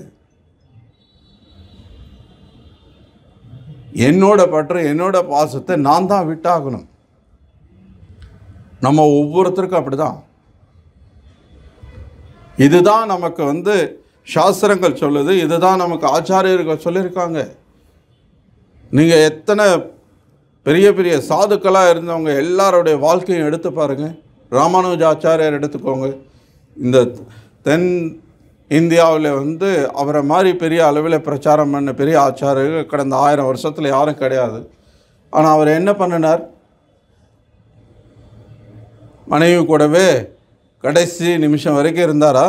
என்னோட பற்று என்னோட பாசத்தை நான் தான் விட்டாகணும். நம்ம ஒவ்வொருத்தருக்கும் அப்படி தான். இதுதான் நமக்கு வந்து சாஸ்திரங்கள் சொல்லுது, இதுதான் நமக்கு ஆச்சாரியர்கள் சொல்லியிருக்காங்க. நீங்கள் எத்தனை பெரிய பெரிய சாதுக்களாக இருந்தவங்க எல்லாருடைய வாழ்க்கையும் எடுத்து பாருங்கள். ராமானுஜ ஆச்சாரியர் எடுத்துக்கோங்க. இந்த தென் இந்தியாவில் வந்து அவரை மாதிரி பெரிய அளவில் பிரச்சாரம் பண்ண பெரிய ஆச்சாரியர்கள் கடந்த 1000 வருஷத்தில் யாரும் கிடையாது. ஆனால் அவர் என்ன பண்ணினார்? மனைவி கூடவே கடைசி நிமிஷம் வரைக்கும் இருந்தாரா?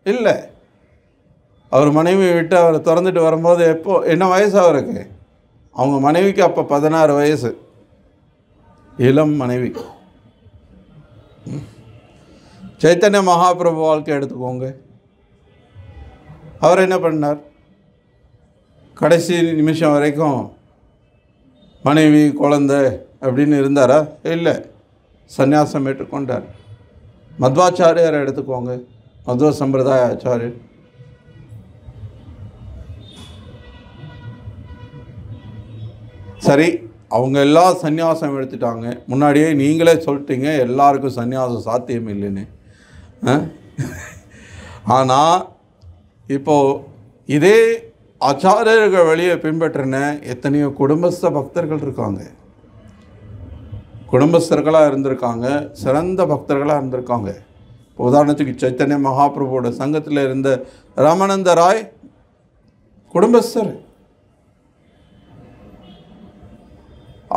இல்லை. அவர் மனைவியை விட்டு அவர் திறந்துட்டு வரும்போது என்ன வயசு அவருக்கு? அவங்க மனைவிக்கு அப்போ 16 வயசு, இளம் மனைவி. சைத்தன்ய மகாபிரபு வாழ்க்கை எடுத்துக்கோங்க. அவர் என்ன பண்ணார்? கடைசி நிமிஷம் வரைக்கும் மனைவி குழந்தை அப்படின்னு இருந்தாரா? இல்லை, சந்நியாசம் ஏற்றுக்கொண்டார். மத்வாச்சாரியரை எடுத்துக்கோங்க, மத்வ சம்பிரதாய ஆச்சாரியர். சரி, அவங்க எல்லாம் சந்நியாசம் எடுத்துட்டாங்க. முன்னாடியே நீங்களே சொல்லிட்டீங்க எல்லாருக்கும் சந்நியாசம் சாத்தியம் இல்லைன்னு. ஆனால் இப்போது இதே ஆச்சாரியர்கள் வழியை பின்பற்றின எத்தனையோ குடும்பஸ்த பக்தர்கள் இருக்காங்க, குடும்பஸ்தர்களாக இருந்திருக்காங்க, சிறந்த பக்தர்களாக இருந்திருக்காங்க. உதாரணத்துக்கு சைத்தன்ய மகாபிரபுவோட சங்கத்தில் இருந்த ராமானந்த ராய் குடும்பஸ்தர்.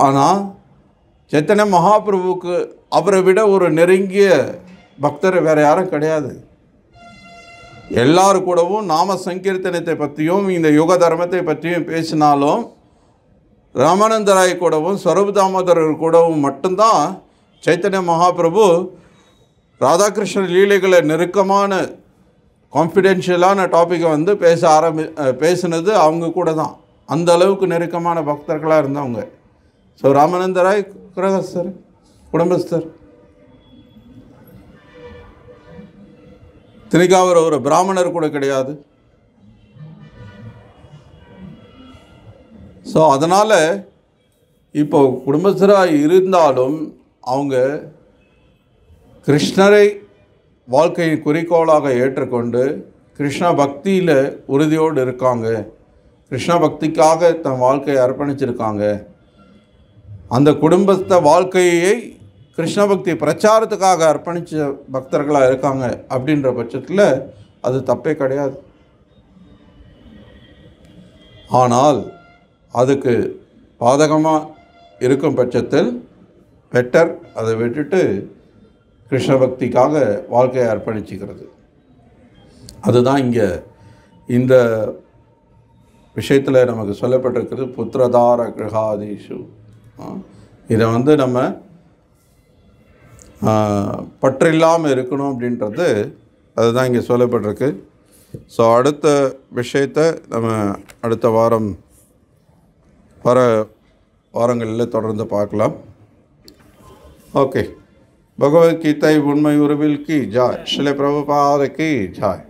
ஆனால் சைத்தன்ய மகாபிரபுவுக்கு அவரை விட ஒரு நெருங்கிய பக்தர் வேறு யாரும் கிடையாது. எல்லாரு கூடவும் நாம சங்கீர்த்தனத்தை பற்றியும் இந்த யுக தர்மத்தை பற்றியும் பேசினாலும் ராமானந்த ராய் கூடவும் ஸ்வரூப் தாமோதரர் கூடவும் மட்டும்தான் சைத்தன்ய மகாபிரபு ராதாகிருஷ்ண லீலைகளை நெருக்கமான கான்ஃபிடென்ஷியலான டாப்பிக்கை வந்து பேசினது அவங்க கூட தான். அந்த அளவுக்கு நெருக்கமான பக்தர்களாக இருந்தவங்க. ஸோ ராமானந்த ராய் கிரகஸ்தர், குடும்பஸ்தர். தினிக்கா ஒரு பிராமணர் கூட கிடையாது. ஸோ அதனால் இப்போ குடும்பஸ்தராக இருந்தாலும் அவங்க கிருஷ்ணரை வாழ்க்கையின் குறிக்கோளாக ஏற்றுக்கொண்டு கிருஷ்ண பக்தியில் உறுதியோடு இருக்காங்க, கிருஷ்ண பக்திக்காக தன் வாழ்க்கையை அர்ப்பணிச்சிருக்காங்க. அந்த குடும்பஸ்த வாழ்க்கையை கிருஷ்ண பக்தி பிரச்சாரத்துக்காக அர்ப்பணித்த பக்தர்களாக இருக்காங்க. அப்படின்ற பட்சத்தில் அது தப்பே கிடையாது. ஆனால் அதுக்கு பாதகமாக இருக்கும் பட்சத்தில் பெட்டர் அதை விட்டுட்டு கிருஷ்ண பக்திக்காக வாழ்க்கையை அர்ப்பணிச்சுக்கிறது. அதுதான் இங்கே இந்த விஷயத்தில் நமக்கு சொல்லப்பட்டிருக்கிறது. புத்திரதார கிரகாதீஷு. இதை நம்ம பற்றில்லாமல் இருக்கணும் அப்படின்றது அதுதான் இங்கே சொல்லப்பட்டிருக்கு. ஸோ அடுத்த விஷயத்தை நம்ம அடுத்த வாரங்களில் தொடர்ந்து பார்க்கலாம். ஓகே. பகவத்கீதை உண்மை உருவில் கி ஜாய். ஸ்ரீல பிரபுபாத கி ஜாய்.